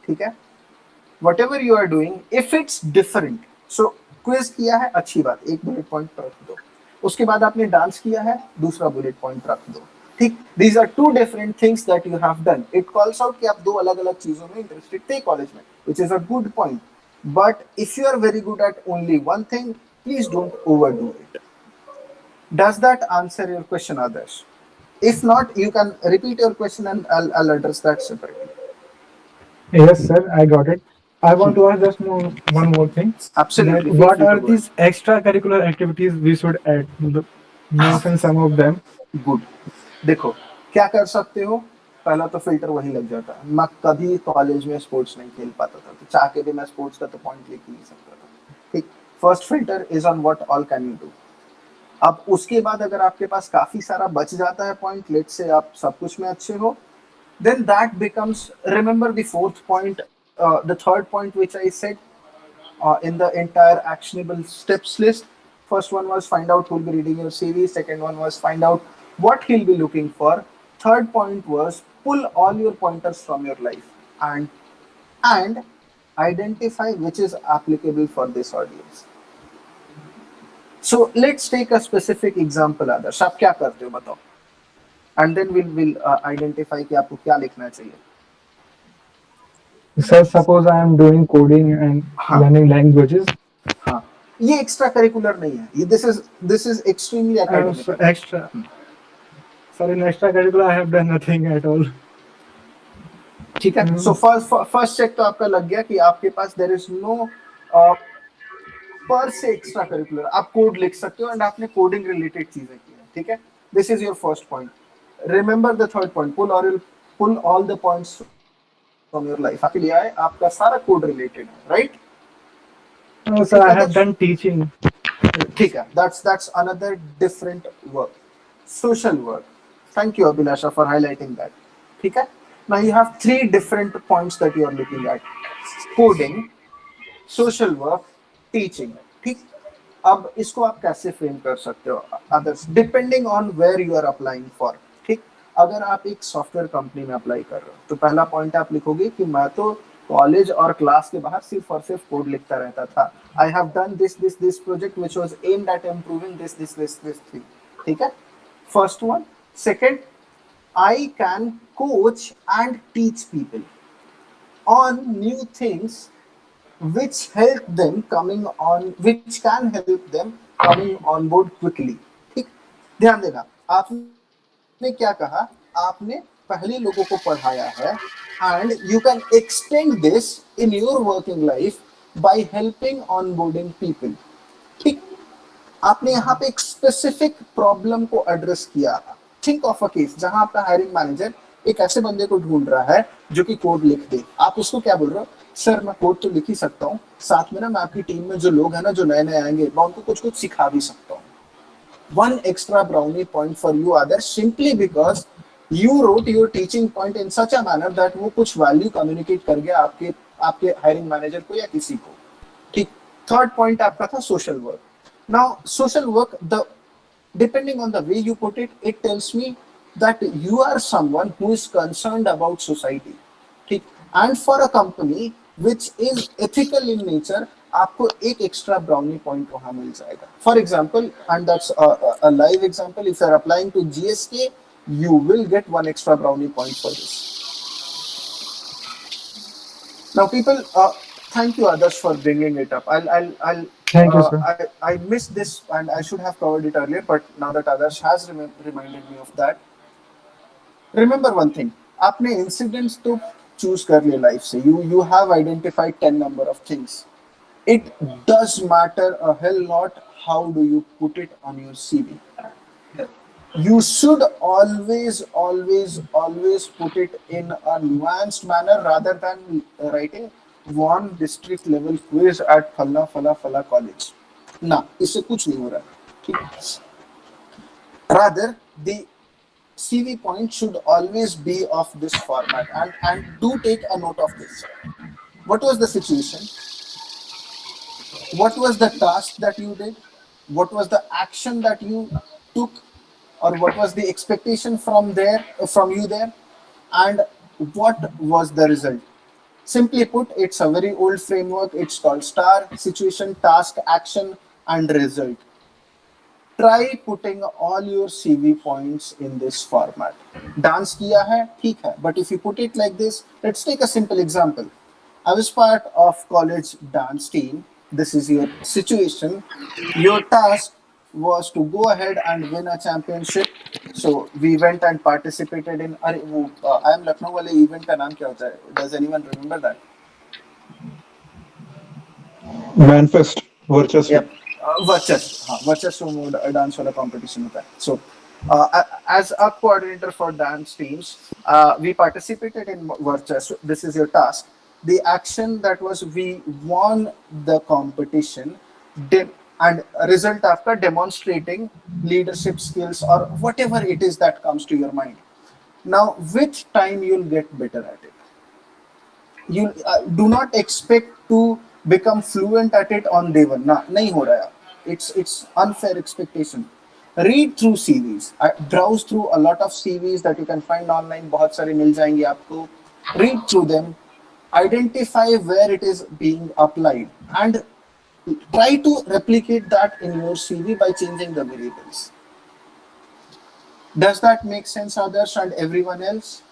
ठीक है? Whatever you are doing, if it's different. So quiz किया है, अच्छी बात, एक बुलेट पॉइंट रख दो. उसके बाद आपने डांस किया है, दूसरा बुलेट पॉइंट रख दो. ठीक? These are two different things that you have done. It calls out कि आप दो अलग-अलग चीजों में इंटरेस्टेड थे कॉलेज में, which is a good point. But if you are very good at only one thing, please don't overdo it. Does that answer your question, Adarsh? If not, you can repeat your question and I'll address that separately. Yes, sir, I got it. I want to ask just one more thing. Absolutely. That what are these extracurricular activities we should add? Mention some of them. Good. देखो, क्या कर सकते हो? पहला तो filter वही लग जाता है. मैं कभी कॉलेज में स्पोर्ट्स नहीं खेल पाता था, तो चाह के भी मैं स्पोर्ट्स का तो पॉइंट लिख नहीं सकता था. ठीक. First filter is on what all can you do. अब उसके बाद अगर आपके पास काफी सारा बच जाता है पॉइंट, लेट्स से आप सब कुछ में अच्छे हो, then that becomes, remember the fourth point, the third point which I said in the entire actionable steps list. First one was find out who will be reading your CV. Second one was find out what he'll be looking for. Third point was pull all your pointers from your life and identify which is applicable for this audience. So let's take a specific example. Adarsh, आप क्या करते हो बताओ, and then we'll identify कि आपको क्या लिखना चाहिए. Sir, suppose I am doing coding and हाँ learning languages. हाँ, ये एक्स्ट्रा करिकुलर नहीं है, ये this is extremely academic. Extra. Sir, in extracurricular I have done nothing at all. ठीक है. सो फर्स्ट चेक तो आपका लग गया कि आपके पास देयर इज नो पर से एक्स्ट्रा करिकुलर. आप कोड लिख सकते हो एंड आपने कोडिंग रिलेटेड चीजें की है. ठीक है, this is your first point. Remember the third point, pull all the points from your life. आपके लिए आए, आपका सारा कोड रिलेटेड है, right? No, sir, I have done teaching. ठीक है, that's another different work. Social work. Thank you Abhilasha for highlighting that. ठीक है, now you have three different points that you are looking at: coding, social work, teaching. ठीक, अब इसको आप कैसे frame कर सकते हो others depending on where you are applying for. ठीक, अगर आप एक सॉफ्टवेयर कंपनी में अप्लाई कर रहे हो तो पहला पॉइंट आप लिखोगे कि मैं तो कॉलेज और क्लास के बाहर सिर्फ और सिर्फ कोड लिखता रहता था. I have done this project which was aimed at improving this thing. ठीक है, first one. Second, I can coach and teach people on new things which can help them coming on board quickly. ठीक, ध्यान देना, आपने क्या कहा, आपने पहले लोगों को पढ़ाया है and you can extend this in your working life by helping onboarding people. ठीक, आपने यहाँ पे एक स्पेसिफिक प्रॉब्लम को एड्रेस किया. थिंक ऑफ अ केस जहां आपका हायरिंग मैनेजर एक ऐसे बंदे को ढूंढ रहा है जो कि कोड लिख दे. आप उसको क्या बोल रहे हो, सर मैं कोड तो लिख ही सकता हूँ, साथ में ना मैं आपकी टीम में जो लोग हैं ना जो नए नए आएंगे मैं उनको कुछ कुछ सिखा भी सकता हूँ. One extra brownie point for you other simply because you wrote your teaching point in such a manner that वो कुछ वैल्यू कम्युनिकेट कर गया आपके हायरिंग मैनेजर को या किसी को. ठीक, थर्ड पॉइंट आपका था social work. Now social work, the depending on the way you put it, it tells me that you are someone who is concerned about society. ठीक, and for a company which is ethical in nature, आपको एक extra brownie point वहाँ मिल जाएगा. For example, and that's a live example, if you are applying to GSK, you will get one extra brownie point for this. Now people, thank you others for bringing it up. I'll Thank you, sir. I missed this and I should have covered it earlier, but now that others has reminded me of that. Remember one thing, आपने incidents तो choose कर लिए life से. You have identified 10 number of things. It does matter a hell lot how do you put it on your CV. You should always put it in a nuanced manner rather than writing won district level quiz at फला college. ना, इससे कुछ नहीं हो रहा. ठीक, rather the CV point should always be of this format and do take a note of this. What was the situation? What was the task that you did? What was the action that you took? Or what was the expectation from you there? And what was the result? Simply put, it's a very old framework. It's called STAR: situation, task, action, and result. Try putting all your CV points in this format. Dance kiya hai, theek hai. But if you put it like this, let's take a simple example. I was part of college dance team. This is your situation. Your task was to go ahead and win a championship. So we went and participated in I am Lucknow wale event का नाम क्या होता है? Does anyone remember that? Manifest, Worcester. Yep. Worcester dance वाला competition होता है. So as a coordinator for dance teams, we participated in Worcester. This is your task. The action that was we won the competition, and result after demonstrating leadership skills or whatever it is that comes to your mind. Now, with time, you'll get better at it. You do not expect to become fluent at it on day one. Nahi ho raha. It's unfair expectation. read through CVs. Browse through a lot of CVs that you can find online. बहुत सारे मिल जाएंगे आपको. Read through them. Identify where it is being applied and try to replicate that in your CV by changing the variables. Does that make sense, Adarsh and everyone else?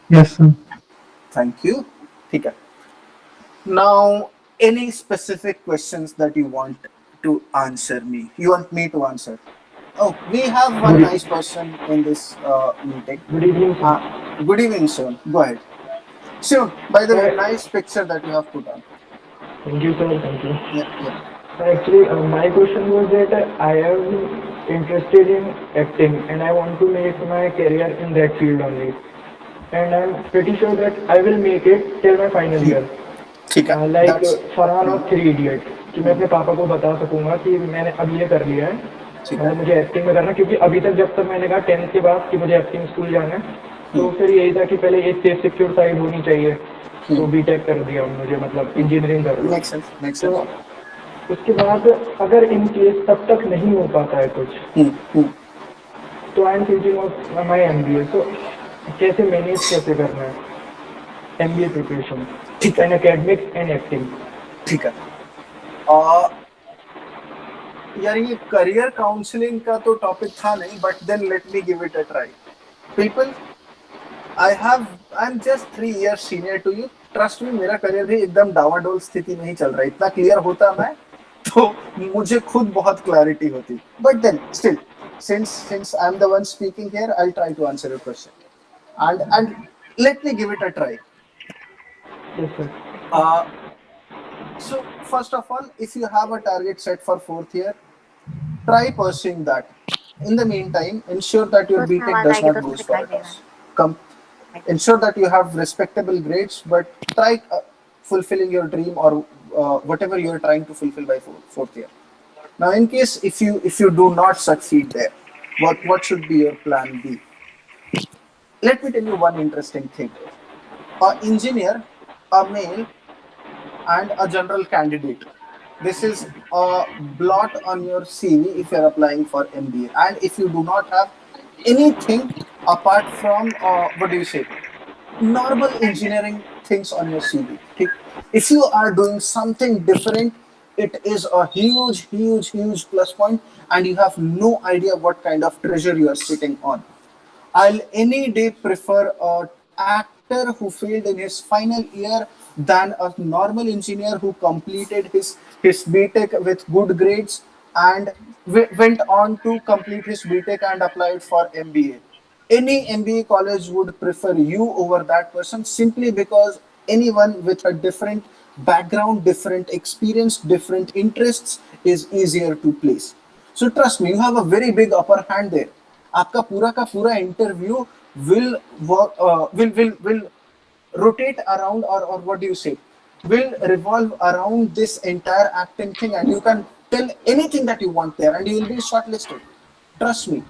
Yes, sir. Thank you. Okay. Now, any specific questions that you want to answer me? You want me to answer? Oh, we have one nice person in this meeting. Good evening, sir. Good evening, Sean. Go ahead. Sean, by the way, nice picture that you have put on. Thank you, sir. Thank you. Yeah. Actually, my question was that I am interested in acting and I want to make my career in that field only. And I'm pretty sure that I will make it till my final year. Like Farhan of 3 Idiots, कि मैं अपने पापा को बता सकूंगा कि मैंने अब ये कर लिया है, मतलब मुझे एक्टिंग में करना, क्योंकि अभी तक जब तक मैंने कहा 10th के बाद कि मुझे एक्टिंग स्कूल जाना है, तो फिर यही था कि पहले एक सेफ सिक्योर साइड होनी चाहिए, तो बीटेक कर दिया मुझे, मतलब इंजीनियरिंग कर लिया. तो उसके बाद अगर इन केस तब तक नहीं हो पाता है कुछ, तो I am thinking of my MBA. तो कैसे मैनेज कैसे करना है MBA preparation and academics and acting? ठीक है. यार ये करियर काउंसलिंग का तो टॉपिक था नहीं, but then let me give it a try. People, I am just 3 years senior to you. Trust me, मेरा करियर भी एकदम डावाडोल स्थिति में ही चल रहा है. इतना क्लियर होता मैं तो मुझे खुद बहुत क्लैरिटी होती. But then still, since I am the one speaking here, I'll try to answer your question. And let me give it a try. Yes, sir. So first of all, if you have a target set for 4th year, try pursuing that. In the meantime, ensure that your BTech does not go for a toss. Ensure that you have respectable grades, but try fulfilling your dream or whatever you are trying to fulfill by 4th year. Now, in case if you do not succeed there, what should be your plan B? Let me tell you one interesting thing. An engineer, a male, and a general candidate. This is a blot on your CV if you're applying for MBA. And if you do not have anything apart from, normal engineering things on your CV. Okay? If you are doing something different, it is a huge plus point, and you have no idea what kind of treasure you are sitting on. I'll any day prefer an actor who failed in his final year than a normal engineer who completed his BTech with good grades and went on to complete his BTech and applied for MBA. Any MBA college would prefer you over that person, simply because anyone with a different background, different experience, different interests is easier to place. So trust me, you have a very big upper hand there. आपका पूरा का पूरा interview will rotate around, or what do you say, will revolve around this entire acting thing, and you can tell anything that you want there and you will be shortlisted. Trust me.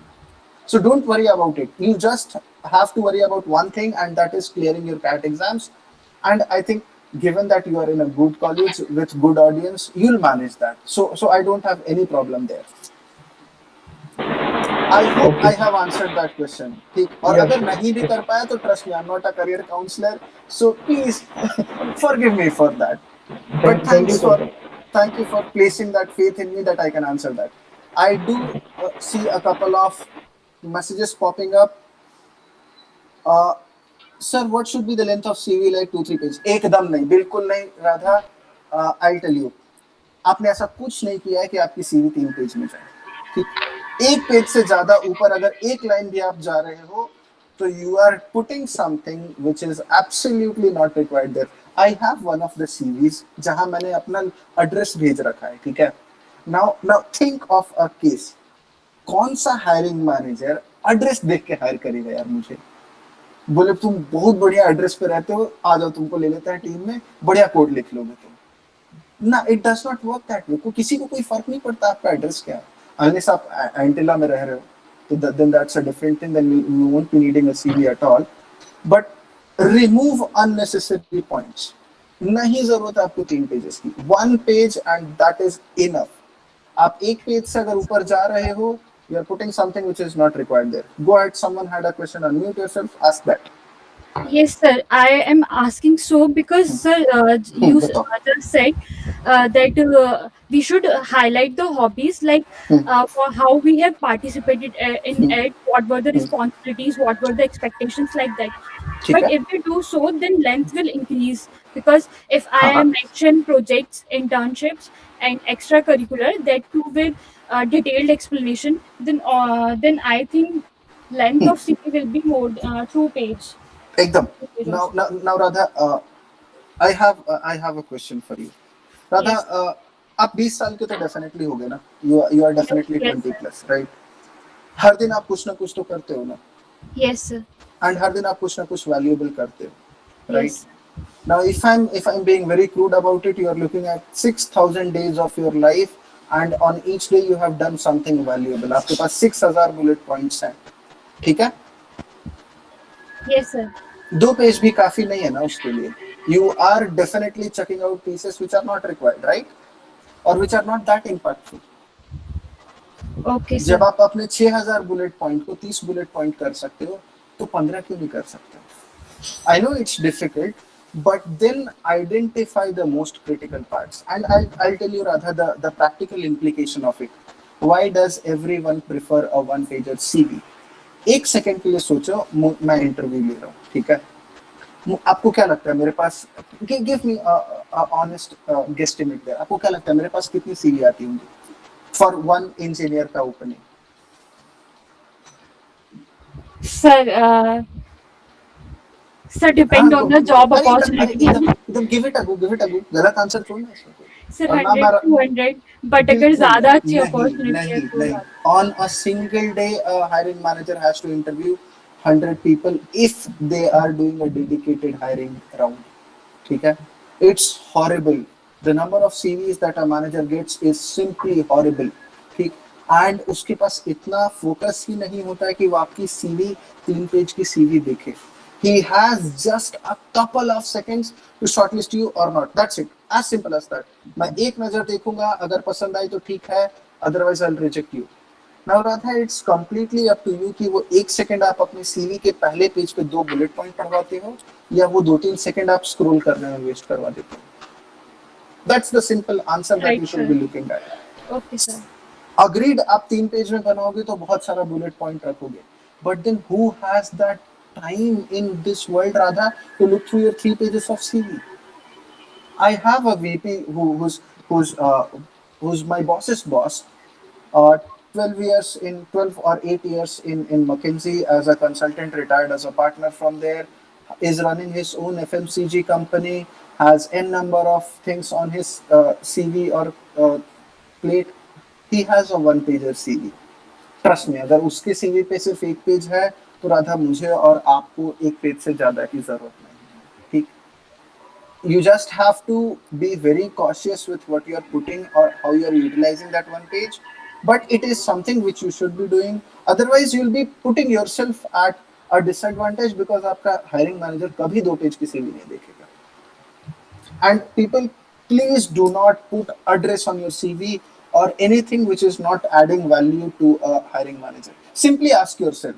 So don't worry about it. You just have to worry about one thing, and that is clearing your CAT exams. And I think given that you are in a good college with good audience, you'll manage that. So I don't have any problem there. I hope I have answered that question. और अगर नहीं भी कर पाया तो trust me, I'm not a career counselor, so please forgive me for that. But thank you for placing that faith in me that I can answer that. I do see a couple of messages popping up. Sir, what should be the length of CV? Like 2-3 pages? एकदम नहीं, बिल्कुल नहीं Radha. I'll tell you, आपने ऐसा कुछ नहीं किया है कि आपकी CV 3 पेज में जाए. ठीक, 1 पेज से ज्यादा ऊपर अगर एक लाइन भी आप जा रहे हो तो you are putting something which is absolutely not required there. I have one of the CVs जहां मैंने अपना एड्रेस भेज रखा है. ठीक है. Now think of a case. कौन सा हायरिंग मैनेजर एड्रेस देख के हायर करेगा यार मुझे? बोले तुम बहुत बढ़िया एड्रेस पे रहते हो, आ जाओ, तुमको ले लेते हैं टीम में, बढ़िया कोड लिख लोगे तुम. ना, it does not work that way. किसी को कोई फर्क नहीं पड़ता आपका एड्रेस क्या है, unless आप एंटिला में रह रहे हो, तो then that's a different thing. Then you won't be needing a CV at all. But remove unnecessary points. नहीं जरूरत है आपको 3 पेजेस की, 1 page and that is enough. आप एक पेज से अगर ऊपर जा रहे हो, you are putting something which is not required there. Go ahead, someone had a question, unmute yourself, ask that. Yes, sir. I am asking so because, sir, you बताओ. just said that we should highlight the hobbies, like for how we have participated in it, what were the responsibilities, what were the expectations, like that. ठीक But है. if we do so, then length will increase, because if हाँ I हाँ. mention projects, internships, and extracurricular, that too with detailed explanation, then I think length of CV will be more 2 page. एकदम. Okay, Now Radha, I have a question for you. Radha, yes, आप 20 साल के तो definitely हो गए ना. You are yes, definitely yes, 20 sir. plus, right? हर दिन आप कुछ ना कुछ तो करते हो ना. Yes, sir. एंड हर दिन आप कुछ ना कुछ वैल्यूएबल करते हो, right? Yes, Now, if I'm being very crude about it, you are looking at 6,000 days of your life, and on each day you have done something valuable. आपके पास 6,000 bullet points हैं, ठीक है? yes, sir. 2 पेज भी काफी नहीं है ना उसके लिए. You are definitely checking out pieces which are not required, right? Or which are not that impactful. Okay, जब sir. आप अपने 6,000 बुलेट पॉइंट को 30 बुलेट पॉइंट कर सकते हो, तो 15 क्यों नहीं कर सकते? I know it's difficult, but then identify the most critical parts. And I'll tell you, Radha, the practical implication of it. Why does everyone prefer a one-pager CV? एक सेकंड के लिए सोचो, मैं इंटरव्यू ले रहा हूँ, ठीक है? आपको क्या लगता है मेरे पास, give me honest guesstimate there, आपको क्या लगता है मेरे पास कितनी सीवी आती होंगी फॉर वन इंजीनियर का ओपनिंग? Sir, sir, हाँ, depend on the job अरे opportunity. एकदम गिव इट अ गो, गलत आंसर छोड़ना इसमें. Sir, और ना 100 मैं 200, but अगर बिल्कुल ज़्यादा अच्छी नहीं opportunity है नहीं तो नहीं. On a single day, a hiring manager has to interview 100 people if they are doing a dedicated hiring round. ठीक है? It's horrible. The number of CVs that a manager gets is simply horrible. ठीक. And उसके पास इतना focus ही नहीं होता है कि वो आपकी सीवी 3 पेज की सीवी देखे. He has just a couple of seconds to shortlist you or not. That's it. As simple as that. मैं एक नजर देखूंगा, अगर पसंद आई तो ठीक है, otherwise I'll reject you. Now Radha, it's completely up to you कि वो 1 सेकंड आप अपनी सीवी के पहले पेज पे 2 बुलेट पॉइंट पढ़वाते हो, या वो 2-3 सेकंड आप स्क्रॉल करने में वेस्ट करवा देते हो. That's the simple answer that Right, you should sir. be looking at. Okay, sir. Agreed, आप 3 पेज में बनाओगे तो बहुत सारा बुलेट पॉइंट रखोगे. But then who has that time in this world, Radha, to look through your 3 pages of CV? I have a VP who's my boss's boss. 12 or 8 years in McKinsey as a consultant, retired as a partner from there, is running his own FMCG company, has n number of things on his CV or plate. He has a one-pager CV. Trust में, अगर उसके CV पे सिर्फ 1 page है, तो राधा मुझे और आपको 1 पेज से ज्यादा की जरूरत नहीं है. ठीक. You just have to be very cautious with what you are putting or how you are utilizing that 1 page, but it is something which you should be doing. Otherwise you'll be putting yourself at a disadvantage, because आपका hiring manager कभी 2 page की CV नहीं देखेगा. And people, please do not put address on your CV or anything which is not adding value to a hiring manager. Simply ask yourself,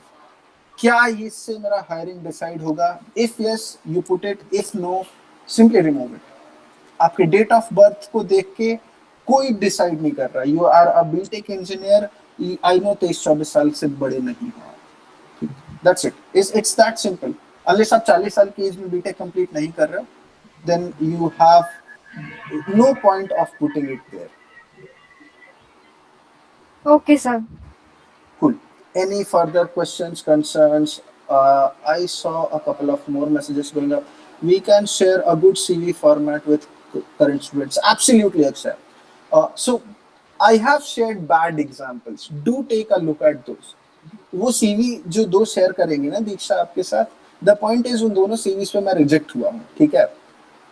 क्या इससे मेरा hiring decide होगा? If yes, you put it. If no, simply remove it. आपके date of birth को देख के कोई decide नहीं कर रहा. You are a BTech engineer. I know 23-24 साल से बड़े नहीं हो. That's it. It's that simple. Unless आप 40 साल की एज में BTech complete नहीं कर रहे हो, then you have no point of putting it there. Okay, sir. Cool. Any further questions, concerns? I saw a couple of more messages going up. We can share a good CV format with current students. Absolutely accept. So I have shared bad examples. Do take a look at those. वो CV जो 2 share करेंगे ना दीक्षा आपके साथ, the point is उन दोनों CVs पे मैं रिजेक्ट हुआ हूँ, ठीक है?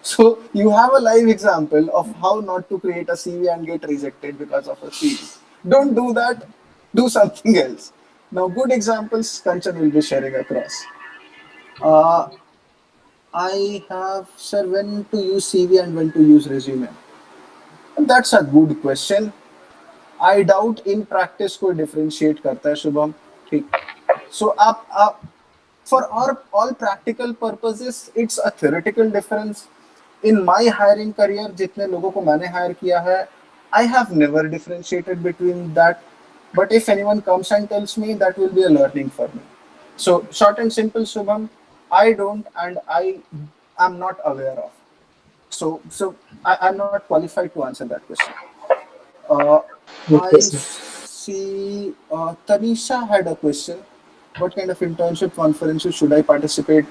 So you have a live example of how not to create a CV and get rejected because of a CV. Don't do that. Do something else. Now, good examples Kanchan will be sharing across. I have, sir, when to use CV and when to use resume. That's a good question. I doubt in practice कोई differentiate करता है शुभम. ठीक. So आप for all practical purposes, it's a theoretical difference. In my hiring career, जितने लोगों को मैंने hire किया है, I have never differentiated between that. But if anyone comes and tells me, that will be a learning for me. So short and simple, Shubham, I don't and I am not aware of. So I'm not qualified to answer that question. Uh, I Okay. see Tanisha had a question. What kind of internship conferences should I participate?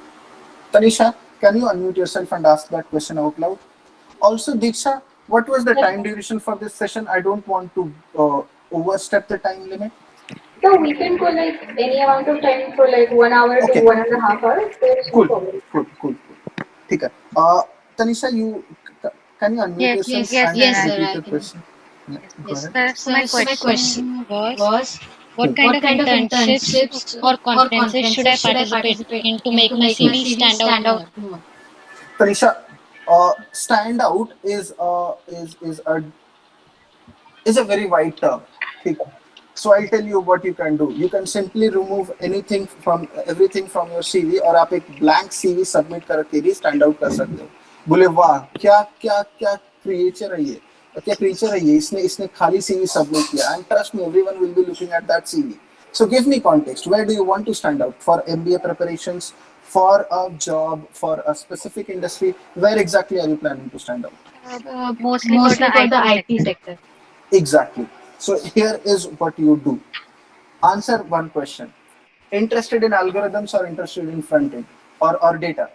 Tanisha, can you unmute yourself and ask that question out loud? Also, Diksha, what was the time duration for this session? I don't want to overstep the time limit. So we can go like any amount of time for like 1 hour to Okay, 1.5 hours. There's no cool, problem. cool. ठीक है. Tanisha, can you unmute Yes, yourself yes, and sir, I repeat can. your question? Yeah, go Yes, ahead. sir. So my question was, what kind of internships or conferences should I participate in to make my CV stand out more? Tanisha, stand out is a very wide term. ठीक. So I'll tell you what you can do. You can simply remove everything from your CV और आप एक blank CV submit करके भी stand out कर सकते हो. बोले वाह क्या क्या क्या creature है ये क्या creature है ये इसने इसने खाली CV submit किया and trust me everyone will be looking at that CV. So give me context. Where do you want to stand out for MBA preparations, for a job, for a specific industry? Where exactly are you planning to stand out? Mostly for the IT sector. Exactly. So here is what you do. Answer one question. Interested in algorithms or interested in front end or data?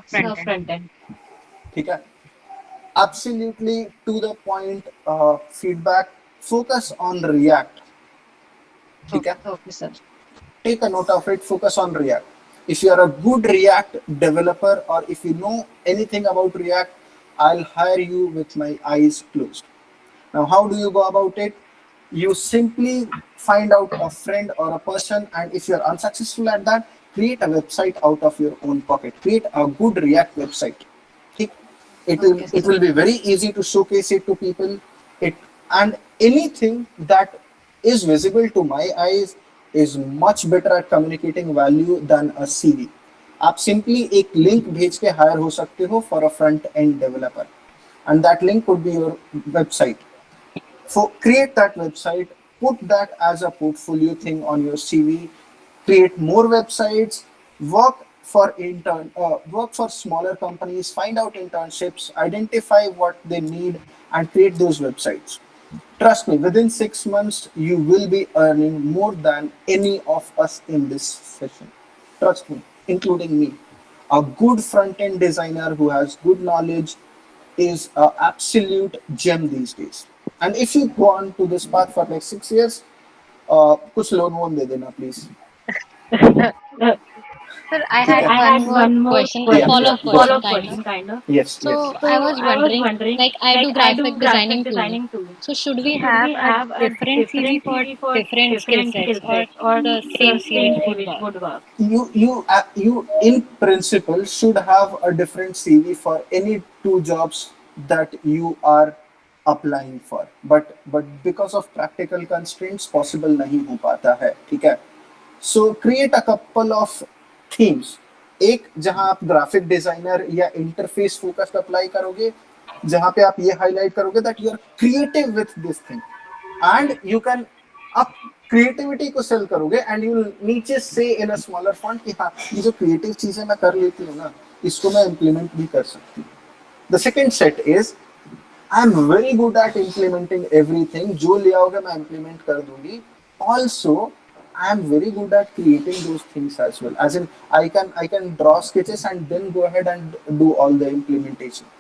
Front end. ठीक है? Absolutely to the point feedback. Focus on React. ठीक है? Okay, sir. Take a note of it. Focus on React. If you are a good React developer or if you know anything about React, I'll hire you with my eyes closed. Now, how do you go about it? You simply find out a friend or a person, and if you're unsuccessful at that, create a website out of your own pocket. Create a good React website. Okay? It will be very easy to showcase it to people. And anything that is visible to my eyes is much better at communicating value than a CV. आप simply एक link भेज के hire हो सकते हो for a front end developer, and that link could be your website. So create that website, put that as a portfolio thing on your CV, create more websites, work for smaller companies, find out internships, identify what they need, and create those websites. Trust me, within 6 months, you will be earning more than any of us in this session. Trust me, including me. A good front end designer who has good knowledge is an absolute gem these days. And if you go on to this path for like 6 years, कुछ loan वोन दे देना please. Sir, I ठीक had है? one more question, a Yeah, follow-up go ahead. question kind of. Yes, So yes. I was wondering, like I do graphic designing too. So should we have a different CV for different skill sets, or the same CV would work? You in principle should have a different CV for any two jobs that you are applying for, but because of practical constraints possible नहीं हो पाता है. ठीक है? So create a couple of themes. एक जहां आप graphic designer या इंटरफेस फोकस्ड अप्लाई करोगे, जहां पे आप ये हाईलाइट करोगे that you are creative with this thing, and you can आप क्रिएटिविटी को सेल करोगे एंड यू नीचे से इन अ स्मॉलर फॉन्ट कि हाँ ये जो क्रिएटिव चीजें मैं कर लेती हूँ ना, इसको मैं इम्प्लीमेंट भी कर सकती हूँ. The second set is I am very good at implementing everything. जो ले आओगे मैं इम्प्लीमेंट कर दूंगी. Also I am very good at creating those things as well. As in, I can draw sketches and then go ahead and do all the implementation.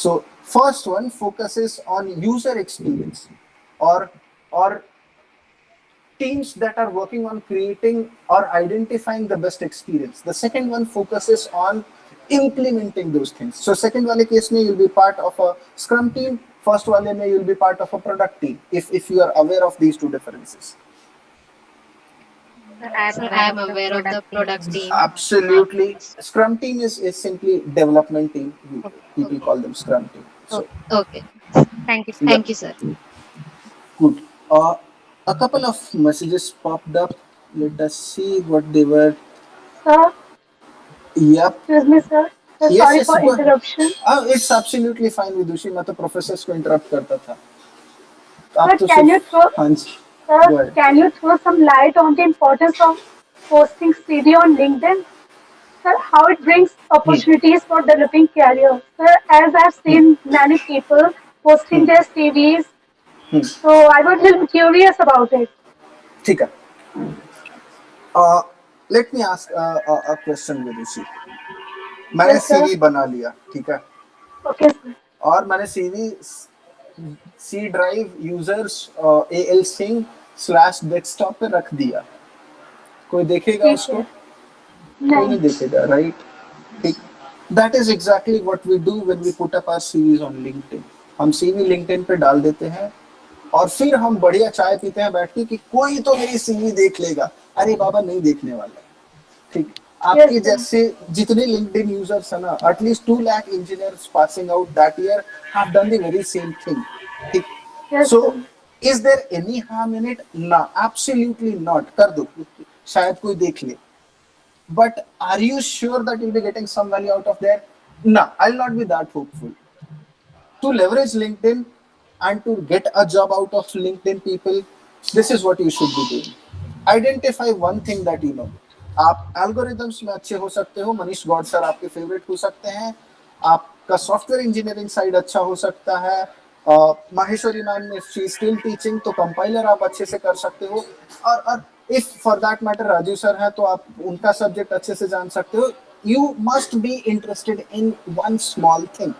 So first one focuses on user experience, or teams that are working on creating or identifying the best experience. The second one focuses on implementing those things. So second wale case mein you'll be part of a Scrum team. First wale mein you'll be part of a product team. If you are aware of these two differences. I'm aware of the product team. Absolutely. Scrum team is simply development team. People call them Scrum team. So, Okay. Thank you, sir. yeah, good. A couple of messages popped up. Let us see what they were. Sir, Yep. excuse me, sir. So Yes, sorry yes, for go ahead. interruption. It's absolutely fine विदुषी मैं तो professors को interrupt करता था आप Sir, तो can you सिर्फ throw, हाँ जी sir, go ahead. can you throw some light on the importance of posting CV on LinkedIn? Sir, how it brings opportunities for developing career. Sir, as I've seen many people posting their CVs, so I was a little curious about it. ठीक है let me ask a question Vidushi मैंने Yes, sir. CV बना लिया ठीक है Okay, sir. और मैंने CV C drive users L Singh slash desktop पे रख दिया कोई देखेगा ठीक उसको है कोई नहीं नहीं देखेगा राइट ठीक that is exactly what we do when we put up our CVs on LinkedIn हम सीवी लिंक्डइन पे डाल देते हैं और फिर हम बढ़िया चाय पीते हैं बैठ के कि कोई तो मेरी सीवी देख लेगा अरे बाबा नहीं देखने वाला ठीक yes आपके sir जैसे जितने लिंक्डइन यूजर्स है ना at least 2 lakh engineers passing out that year have done the very same thing ठीक yes so sir is there any harm in it ना एब्सोल्युटली नॉट कर दो शायद कोई देख ले but are you sure that you'll be getting some value out of there? No, I'll not be that hopeful. To leverage LinkedIn and to get a job out of LinkedIn people, this is what you should be doing. Identify one thing that you know. आप algorithms में अच्छे हो सकते हो Manish Gaur sir आपके favourite हो सकते हैं आपका सॉफ्टवेयर इंजीनियरिंग साइड अच्छा हो सकता है माहेश्वरी मैम ने स्टिल टीचिंग तो कंपाइलर आप अच्छे से कर सकते हो और if for that matter Raju sir है तो आप उनका सब्जेक्ट अच्छे से जान सकते हो you must be interested in one small thing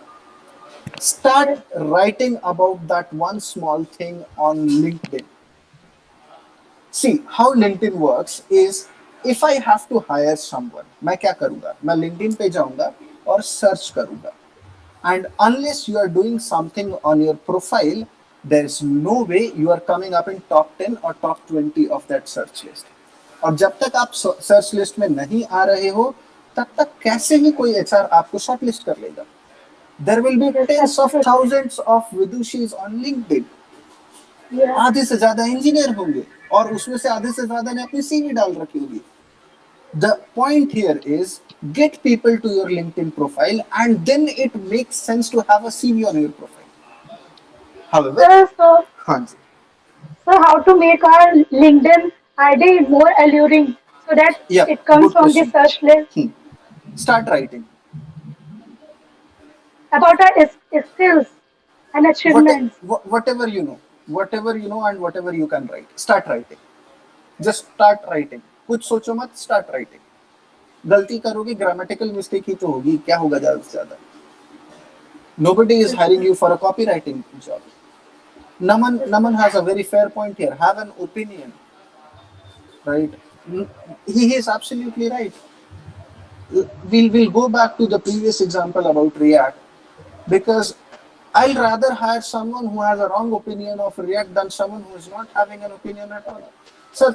start writing about that one small thing on LinkedIn. See how LinkedIn works is if I have to hire someone, मैं क्या करूँगा? मैं LinkedIn पे जाऊँगा और सर्च करूँगा. And unless you are doing something on your profile, there is no way you are coming up in top 10 or top 20 of that search list. और जब तक आप सर्च लिस्ट में नहीं आ रहे हो तब तक कैसे ही कोई एचआर आपको शॉर्टलिस्ट कर लेगा. There will be yes tens of absolutely thousands of vidushis on LinkedIn. yeah आधे से ज्यादा इंजीनियर होंगे और उसमें से आधे से ज्यादा ने अपनी सीवी डाल रखी होगी. The point here is get people to your LinkedIn profile and then it makes sense to have a CV on your profile. However, sir हाँ जी, so how to make our LinkedIn ID more alluring so that yeah, it comes good on the question. search list Start writing. about our skills and achievements Whatever you know and whatever you can write. Start writing. Just start writing. कुछ सोचो मत, start writing. गलती करोगे grammatical mistake ही तो होगी क्या होगा ज्यादा से ज्यादा nobody is hiring you for a copywriting job naman has a very fair point here have an opinion right he is absolutely right we'll go back to the previous example about React because I'll rather hire someone who has a wrong opinion of React than someone who is not having an opinion at all. Sir,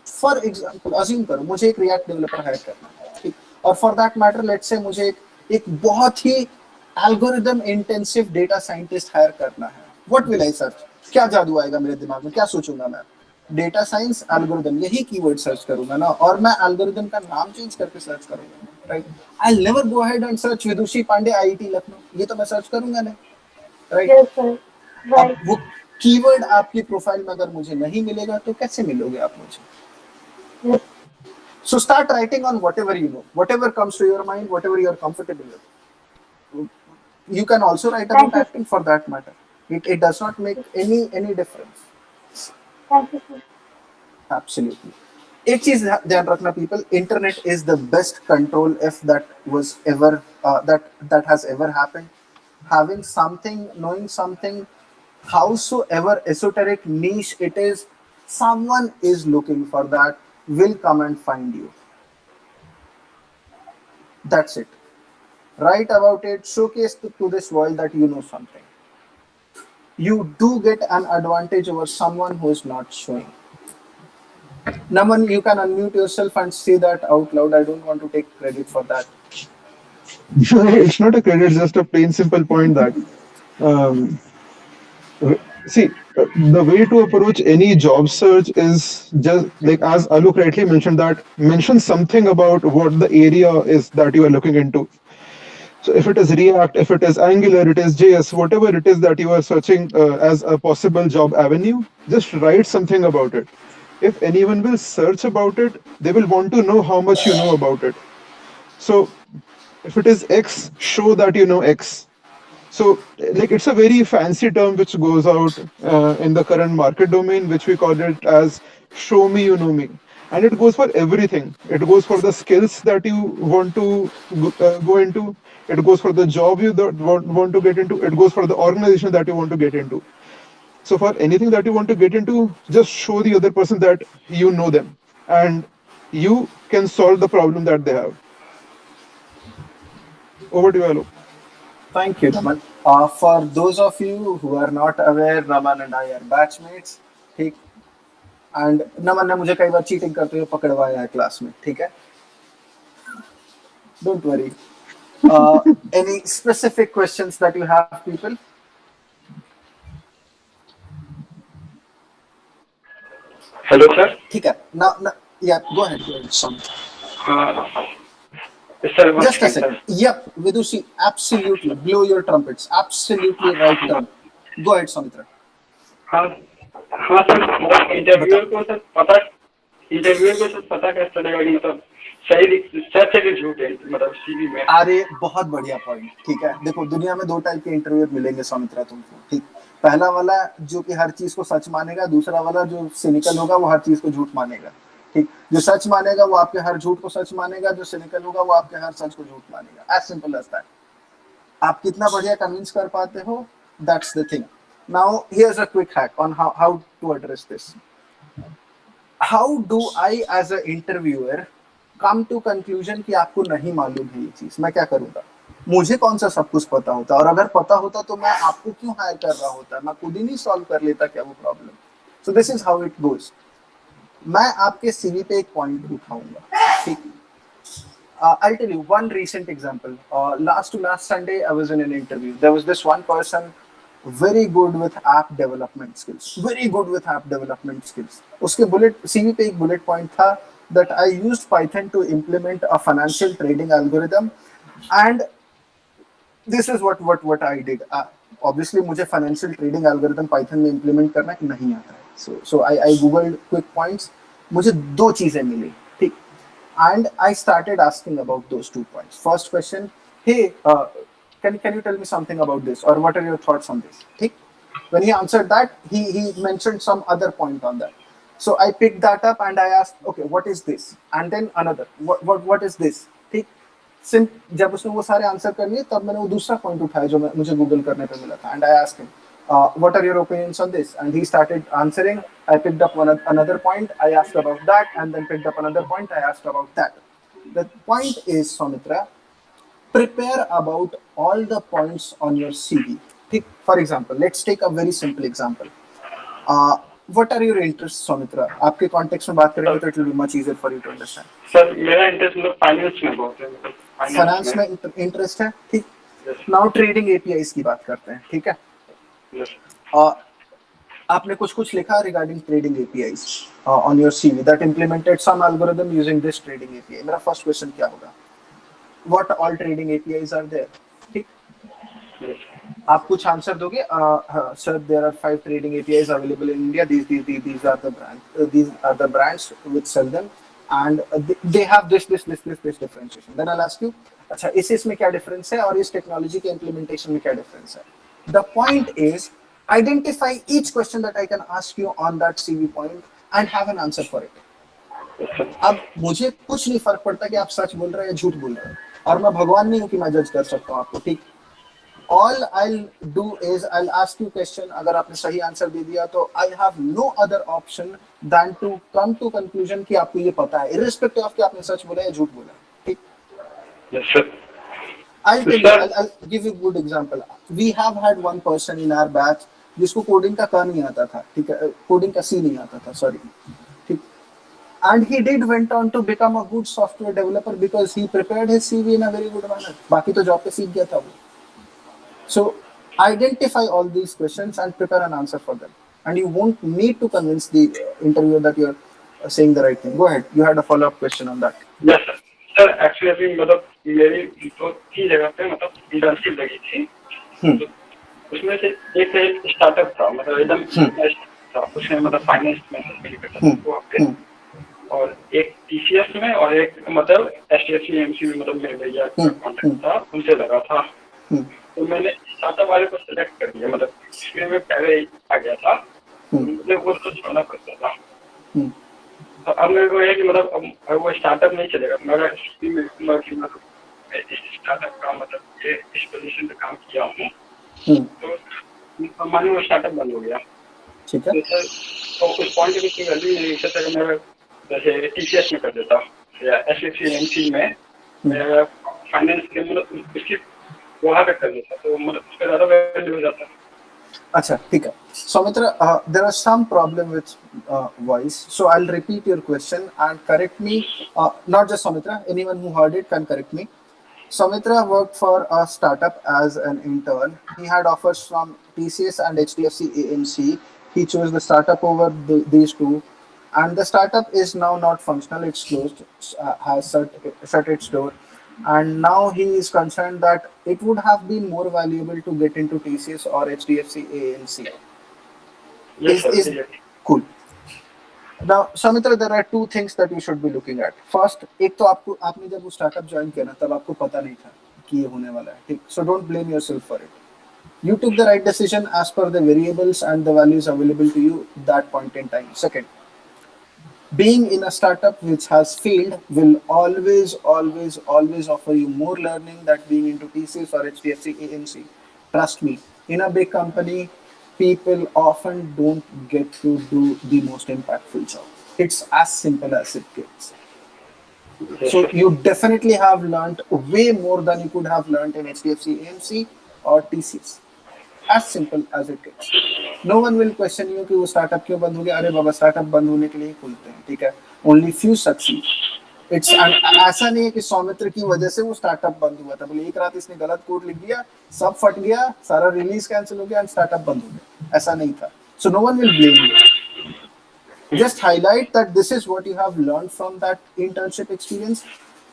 for example, assume करो मुझे एक React developer hire करना है, ठीक? और for that matter, let's say मुझे एक बहुत ही algorithm intensive data scientist hire करना है. What will I search? क्या जादू आएगा मेरे दिमाग में? क्या सोचूंगा मैं? डेटा साइंस एल्गोरिदम यही कीवर्ड सर्च करूंगा ना और मैं एल्गोरिदम का नाम चेंज करके सर्च करूंगा right I will never go ahead and search Vidushi Pandey IIT Lucknow ये तो मैं सर्च करूंगा नहीं राइट yes sir अब right वो कीवर्ड आपकी प्रोफाइल में अगर मुझे नहीं मिलेगा तो कैसे मिलोगे आप मुझे yes so start writing on whatever you know whatever comes to your mind whatever you are comfortable with you can also write thank about you acting for that matter it does not make any difference thank you sir absolutely एक चीज ध्यान रखना people internet is the best control if that was ever that has ever happened having something knowing something howsoever esoteric niche it is someone is looking for that will come and find you that's it write about it showcase to this world that you know something you do get an advantage over someone who is not showing Naman, you can unmute yourself and say that out loud. I don't want to take credit for that. It's not a credit, it's just a plain simple point that um, see, the way to approach any job search is just like as Alok rightly mentioned that mention something about what the area is that you are looking into. So if it is React, if it is Angular, it is JS, whatever it is that you are searching as a possible job avenue, just write something about it. If anyone will search about it, they will want to know how much you know about it. So if it is X, show that you know X. So, like, it's a very fancy term which goes out in the current market domain, which we call it as show me, you know me. And it goes for everything. It goes for the skills that you want to go into. It goes for the job you want to get into. It goes for the organization that you want to get into. So, for anything that you want to get into, just show the other person that you know them and you can solve the problem that they have. Over to you, Alok. Thank you, Naman. For those of you who are not aware, Naman and I are batchmates. ठीक. And नमन ने मुझे कई बार cheating करते हुए पकड़वाया है class में, ठीक है? Don't worry. Any specific questions that you have, people? Hello, sir. ठीक है. Now, yeah, go ahead. Sir, Just a second. Yep, Vidushi, absolutely. Blow your trumpets. Absolutely right turn. Go ahead, Samitra. हाँ हाँ sir, interviewer को sir पता कैसे चलेगा कि मतलब सही सच है कि झूठ है, मतलब सीवी में? अरे बहुत बढ़िया पॉइंट. ठीक है, देखो दुनिया में 2 टाइप के इंटरव्यूअर मिलेंगे सौमित्रा तुमको. ठीक, पहला वाला जो कि हर चीज को सच मानेगा, दूसरा वाला जो सिनिकल होगा वो हर चीज को झूठ मानेगा. ठीक, जो सच मानेगा वो आपके हर झूठ को सच मानेगा, जो सिनिकल होगा वो आपके हर सच को झूठ मानेगा. As simple as that. आप कितना बढ़िया कन्विंस कर पाते हो, that's the thing. Now here's a quick hack on how to address this. How do I as a interviewer come to conclusion कि आपको नहीं मालूम है ये चीज? मैं क्या करूंगा? मुझे कौन सा सब कुछ पता होता, और अगर पता होता तो मैं आपको क्यों हायर कर रहा होता? मैं खुद ही नहीं सॉल्व कर लेता क्या वो problem? So this is how it goes. मैं आपके सीवी पे एक पॉइंट उठाऊंगा. ठीक, I'll tell you one recent example. Last Sunday, I was in an interview. There was this one person, very good with app development skills. Very good with app development skills. उसके CV पे एक bullet point था that I used Python to implement a financial trading algorithm, and this is what I did. Obviously, मुझे financial trading algorithm Python में implement करना नहीं आता है. So I googled quick points. मुझे 2 चीजें मिली. ठीक. And I started asking about those 2 points. First question, hey, can you tell me something about this, or what are your thoughts on this? Thik? When he answered that, he mentioned some other point on that. So I picked that up and I asked, okay, what is this? And then another, what is this? ठीक. जब उसने वो सारे answer कर लिए, तब मैंने वो दूसरा पॉइंट उठाया जो मुझे गूगल करने पे मिला था. And I asked him, what are your opinions on this? And he started answering. I picked up another point, I asked about that, and then picked up another point, I asked about that. The point is, Soumitra, prepare about all the points on your CV. For example, let's take a very simple example. What are your interests, Soumitra? आपके context में बात करेंगे तो it will be much easier for you to understand. Sir, मेरा interest मतलब finance में बहुत है. फाइनेंस में इंटरेस्ट है. ठीक. नाउ ट्रेडिंग एपीआईज की बात करते हैं. ठीक है. आपने कुछ लिखा regarding trading APIs on your CV that implemented some algorithm using this trading API. मेरा फर्स्ट क्वेश्चन क्या होगा? What all trading APIs are there? ठीक. आप कुछ आंसर दोगे, sir there are 5 trading APIs available in India, these are the brands which sell them, and they have this differentiation. Then I'll ask you, अच्छा इसमें क्या difference है और इस टेक्नोलॉजी के इम्प्लीमेंटेशन में क्या डिफरेंस है? The point is, identify each question that I can ask you on that CV point and have an answer for it. अब मुझे कुछ नहीं फर्क पड़ता कि आप सच बोल रहे हैं या झूठ बोल रहे हैं, और मैं भगवान नहीं हूँ कि मैं जज कर सकता हूँ आपको. ठीक. All I'll do is I'll ask you question. अगर आपने सही आंसर दे दिया तो I have no other option than to come to conclusion कि आपको ये पता है, irrespective of कि आपने सच बोला या झूठ बोला. ठीक. Yes, sir. I'll give you a good example. We have had one person in our batch जिसको कोडिंग का नहीं आता था. ठीक है, कोडिंग का सी नहीं आता था, सॉरी. ठीक. And he did went on to become a good software developer because he prepared his CV in a very good manner. बाकी तो job पे सीख गया था वो. So identify all these questions and prepare an answer for them. And you won't need to convince the interviewer that you're saying the right thing. Go ahead. You had a follow-up question on that. Yes sir sir actually अभी मतलब मेरी दो तीन जगह पे मतलब internship लगी थी तो उसमें से एक स्टार्टअप था मतलब एकदम था उसमें मतलब फाइनेंस में वो और एक टीसीएस में और एक मतलब एचडीएफसी एमसी में मतलब मेरे भैया कॉन्टेक्ट था उनसे लगा था तो मैंने स्टार्टअप वाले को सिलेक्ट कर दिया मतलब इसमें मैं पहले ही आ गया था मुझे वो तो छोड़ना पड़ता था तो अब मेरे को है कि मतलब अब वो स्टार्टअप नहीं चलेगा मगर मतलब इस स्टार्टअप का मतलब ये इस पोजीशन पे काम किया हूँ तो मानो वो स्टार्टअप बंद हो गया ठीक है तो सर तो उस पॉइंट पे कोई वैल्यू नहीं इससे तक मैं जैसे टीसीएस में कर देता या एचडीएफसी एमसी में फाइनेंस के मतलब उसकी वहाँ पे कर देता तो मतलब उसका ज़्यादा वैल्यू हो जाता है अच्छा ठीक है Soumitra, there are some problem with voice, so I'll repeat your question and correct me. Not just Soumitra, anyone who heard it can correct me. Soumitra worked for a startup as an intern. He had offers from TCS and HDFC AMC. He chose the startup over these two, and the startup is now not functional. It's closed, has shut its door, and now he is concerned that it would have been more valuable to get into TCS or HDFC AMC. Yes, is sir. cool. Now, Soumitra, there are two things that you should be looking at. First, एक तो आपको आपने जब वो startup join किया ना तब आपको पता नहीं था कि ये होने वाला है, ठीक? So don't blame yourself for it. You took the right decision as per the variables and the values available to you that point in time. Second, being in a startup which has failed will always offer you more learning than being into TCS or HDFC AMC. Trust me, in a big company, people often don't get to do the most impactful job. It's as simple as it gets. So you definitely have learned way more than you could have learned in HDFC AMC or TCS. As simple as it gets. No one will question you कि वो startup क्यों बंद हो गया? अरे बाबा startup बंद होने के लिए खुलते हैं, ठीक है? Only few succeed. It's ऐसा नहीं है कि सौमित्र की वजह से वो स्टार्टअप बंद हुआ था, बोले एक रात इसने गलत कोड लिख दिया, सब फट गया, सारा रिलीज कैंसिल हो गया एंड स्टार्टअप बंद हो गया, ऐसा नहीं था. So no one will blame you. Just highlight that this is what you have learned from that internship experience,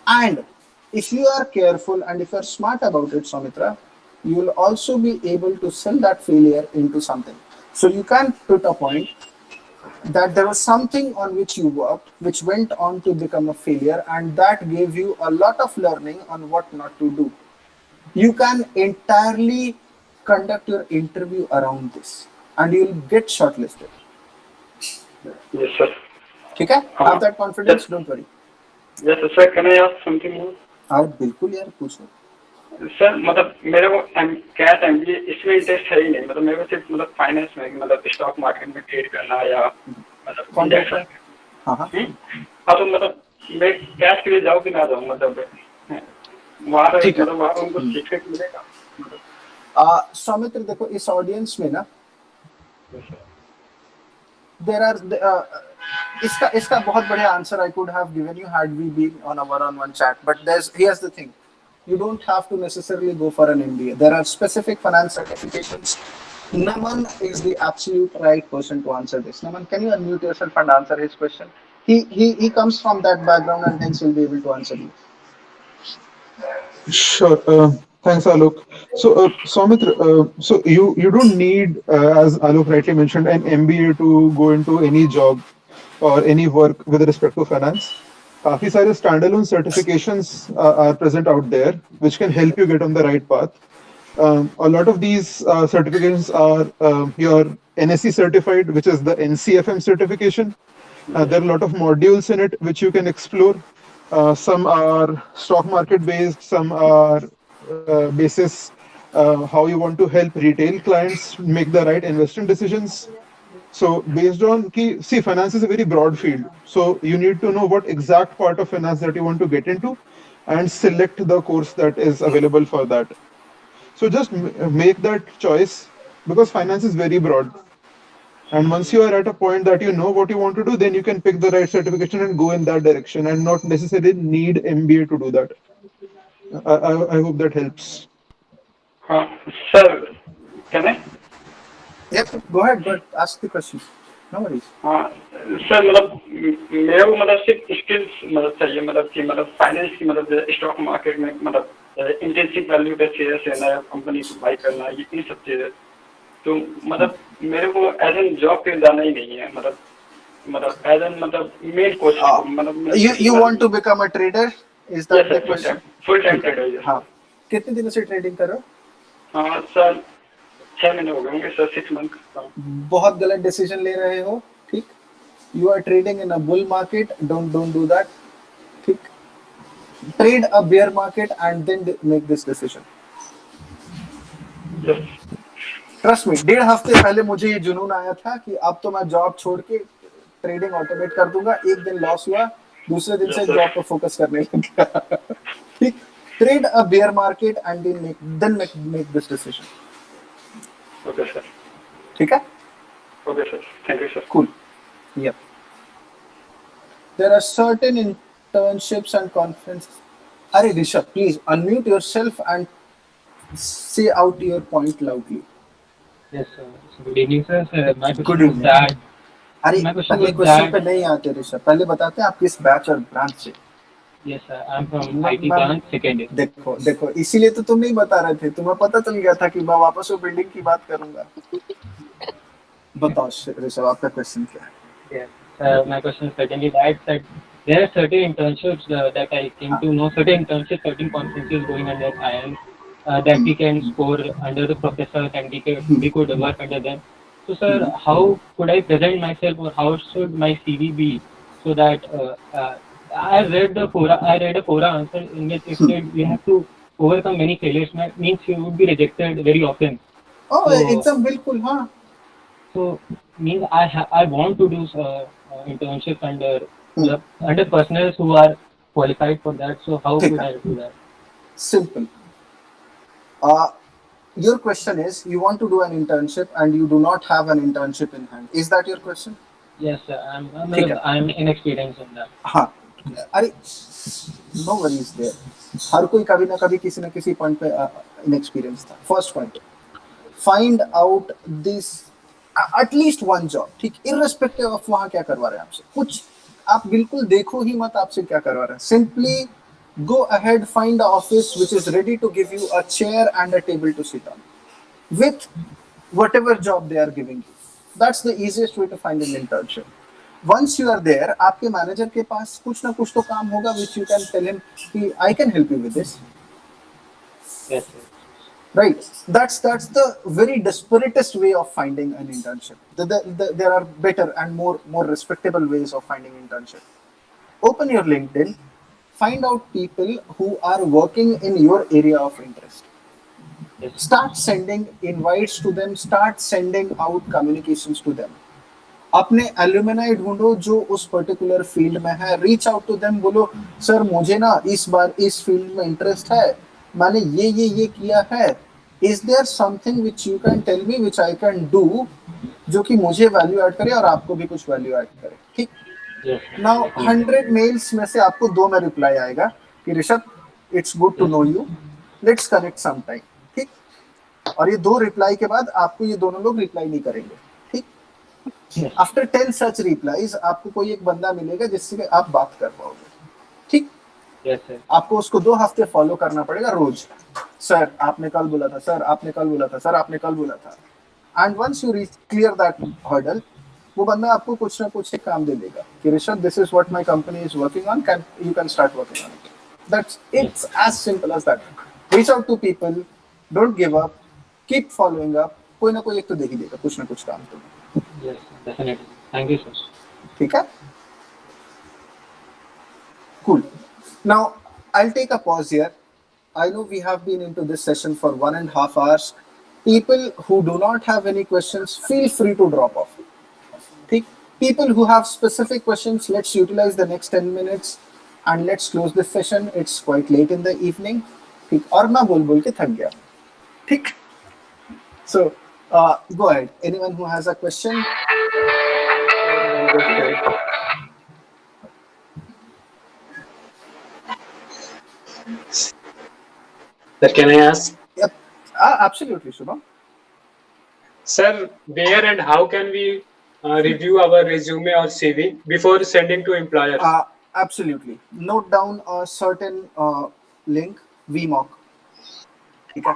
and if you are careful and if you are smart about it, Soumitra, you will also be able to sell that failure into something. So you can put a point that there was something on which you worked which went on to become a failure, and that gave you a lot of learning on what not to do. You can entirely conduct your interview around this and you will get shortlisted. Yes, sir. Okay? Have that confidence, yes. Don't worry. Yes, sir. Can I ask something more? हाँ बिल्कुल यार पूछो. Sir मतलब मेरे को cat MBA इसमें interest है ही नहीं, मतलब मेरे को सिर्फ मतलब फाइनेंस में मतलब स्टॉक मार्केट में ट्रेड करना या मतलब कॉन्ट्रैक्ट. हाँ हाँ हाँ तो मतलब मैं कैट के लिए जाऊँ कि ना जाऊँ, मतलब वहाँ मतलब वहाँ उनको सीखने को मिलेगा. सौमित्र देखो इस ऑडियंस में ना there are इसका बहुत बढ़िया answer I could have given you had we been on a one-on-one chat, but here's the thing. You don't have to necessarily go for an MBA. There are specific finance certifications. Naman is the absolute right person to answer this. Naman, can you unmute yourself and answer his question? He comes from that background and hence will be able to answer you. Sure. Thanks, Alok. So, Soumitra, so you don't need, as Alok rightly mentioned, an MBA to go into any job or any work with respect to finance. काफी सारे standalone certifications are present out there, which can help you get on the right path. A lot of these certifications are your NSE certified, which is the NCFM certification. There are a lot of modules in it which you can explore. Some are stock market based, some are basis how you want to help retail clients make the right investment decisions. So based on see, finance is a very broad field. So you need to know what exact part of finance that you want to get into and select the course that is available for that. So just make that choice because finance is very broad. And once you are at a point that you know what you want to do, then you can pick the right certification and go in that direction and not necessarily need MBA to do that. I hope that helps. Sir, can I? Yep, go ahead, but ask the question. No worries. हाँ sir मतलब मेरे को मतलब सिर्फ skills मतलब चाहिए मतलब कि मतलब फाइनेंस की मतलब स्टॉक मार्केट में मतलब इंटेंसिव वैल्यू पे शेयर लेना है कंपनी को बाई करना ये सब चीज़ें तो मतलब मेरे को एज एन जॉब पे जाना ही नहीं है मतलब एज एन मतलब मेन कोचिंग मतलब you want to become a trader? Is that the question? Full time trader हाँ, कितने दिनों से ट्रेडिंग कर रहे हो? हाँ सर 6 महीने हो गए होंगे सर 6 मंथ बहुत गलत डिसीजन ले रहे हो, ठीक? You are trading in a bull market. Don't do that. ठीक? Trade a bear market and then make this decision. Trust me, 1.5 हफ्ते पहले मुझे ये जुनून आया था कि अब तो मैं जॉब छोड़ के ट्रेडिंग ऑटोमेट कर दूंगा. एक दिन लॉस हुआ, दूसरे दिन से जॉब पर फोकस करने लग गया. ठीक? Trade a bear market and then make this decision. Okay sir ठीक है? Okay sir thank you sir Cool. Yep. There are certain internships and conferences. Arey Rishabh, please unmute yourself and say out your point loudly. Yes, sir. Good evening, sir. My Good question is evening. that. अरे My question पहले was question पे that. नहीं आते ऋषभ, पहले बताते हैं आप किस बैच और ब्रांच से. Yes, sir. I'm from IT branch, second year. देखो इसीलिए तो तुम नहीं बता रहे थे, तुम्हें पता चल गया था कि मैं वापस वो बिल्डिंग की बात करूंगा. बताओ ऋषभ, आपका क्वेश्चन क्या है? Yes. My question is certainly that there are certain internships that I came to know, certain internships, certain conferences going under IIM that we can score under the professors and we could work under them. So, sir, how could I present myself or how should my CV be so that I read a fora answer in which it said we have to overcome many failures. Means you would be rejected very often. Oh, So, एकदम बिल्कुल हाँ. So means I want to do internships under personnel who are qualified for that. So how ठीक could है. I do that? Simple. Your question is you want to do an internship and you do not have an internship in hand. Is that your question? Yes, sir. ठीक है. I'm inexperienced in that. हाँ. अरे no worries there. हर कोई कभी ना कभी किसी न किसी पॉइंट पे इनएक्सपीरियंस था. First point, find out this at least one job. ठीक, irrespective of वहाँ क्या करवा रहे हैं आपसे. कुछ आप बिल्कुल देखो ही मत आपसे क्या करवा रहे हैं. Simply go ahead, find an office which is ready to give you a chair and a table to sit on with whatever job they are giving you. That's the easiest way to find an internship. Once you are there, आपके manager के पास कुछ ना कुछ तो काम होगा which you can tell him कि I can help you with this. Yes, sir. Right. That's the very desperatest way of finding an internship. There are better and more respectable ways of finding internship. Open your LinkedIn, find out people who are working in your area of interest. Yes. Start sending invites to them, start sending out communications to them. अपने alumni ढूंढो जो उस particular field में है. Reach out to them, बोलो sir मुझे ना इस बार इस फील्ड में इंटरेस्ट है, मैंने ये किया है. Is there something which you can tell me which I can do जो कि मुझे वैल्यू ऐड करे और आपको भी कुछ वैल्यू ऐड करे. ठीक. Now 100 मेल्स में से आपको 2 में रिप्लाई आएगा कि Rishabh it's good to know you, let's connect some time. ठीक. और ये 2 रिप्लाई के बाद आपको ये दोनों लोग रिप्लाई नहीं करेंगे. ठीक. आफ्टर 10 सच रिप्लाईज आपको कोई एक बंदा मिलेगा जिससे आप बात कर पाओगे. ठीक. Yes, sir. आपको उसको 2 हफ्ते फॉलो करना पड़ेगा रोज. सर आपने कल बोला था, सर आपने कल बोला था, सर आपने कल बोला था. And once you clear that hurdle, वो बंदा आपको कुछ ना कुछ एक काम दे देगा कि Rishabh this is what my company is working on, can you can start working on it. That's it's as simple as that. Reach out to people, don't give up, keep following up. कोई ना कोई एक तो दे ही देगा कुछ ना कुछ काम. तो Yes, definitely. Thank you, sir. ठीक है. Cool. Now I'll take a pause here. I know we have been into this session for 1.5 hours. People who do not have any questions, feel free to drop off. People who have specific questions, let's utilize the next 10 minutes and let's close this session. It's quite late in the evening. ठीक. और मैं बोल के थक गया. ठीक. So Go ahead. Anyone who has a question? One question. Sir, can I ask? Yep. Absolutely, Shubham. Sir, where and how can we review our resume or CV before sending to employers? Absolutely. Note down a certain link, VMock. ठीक है?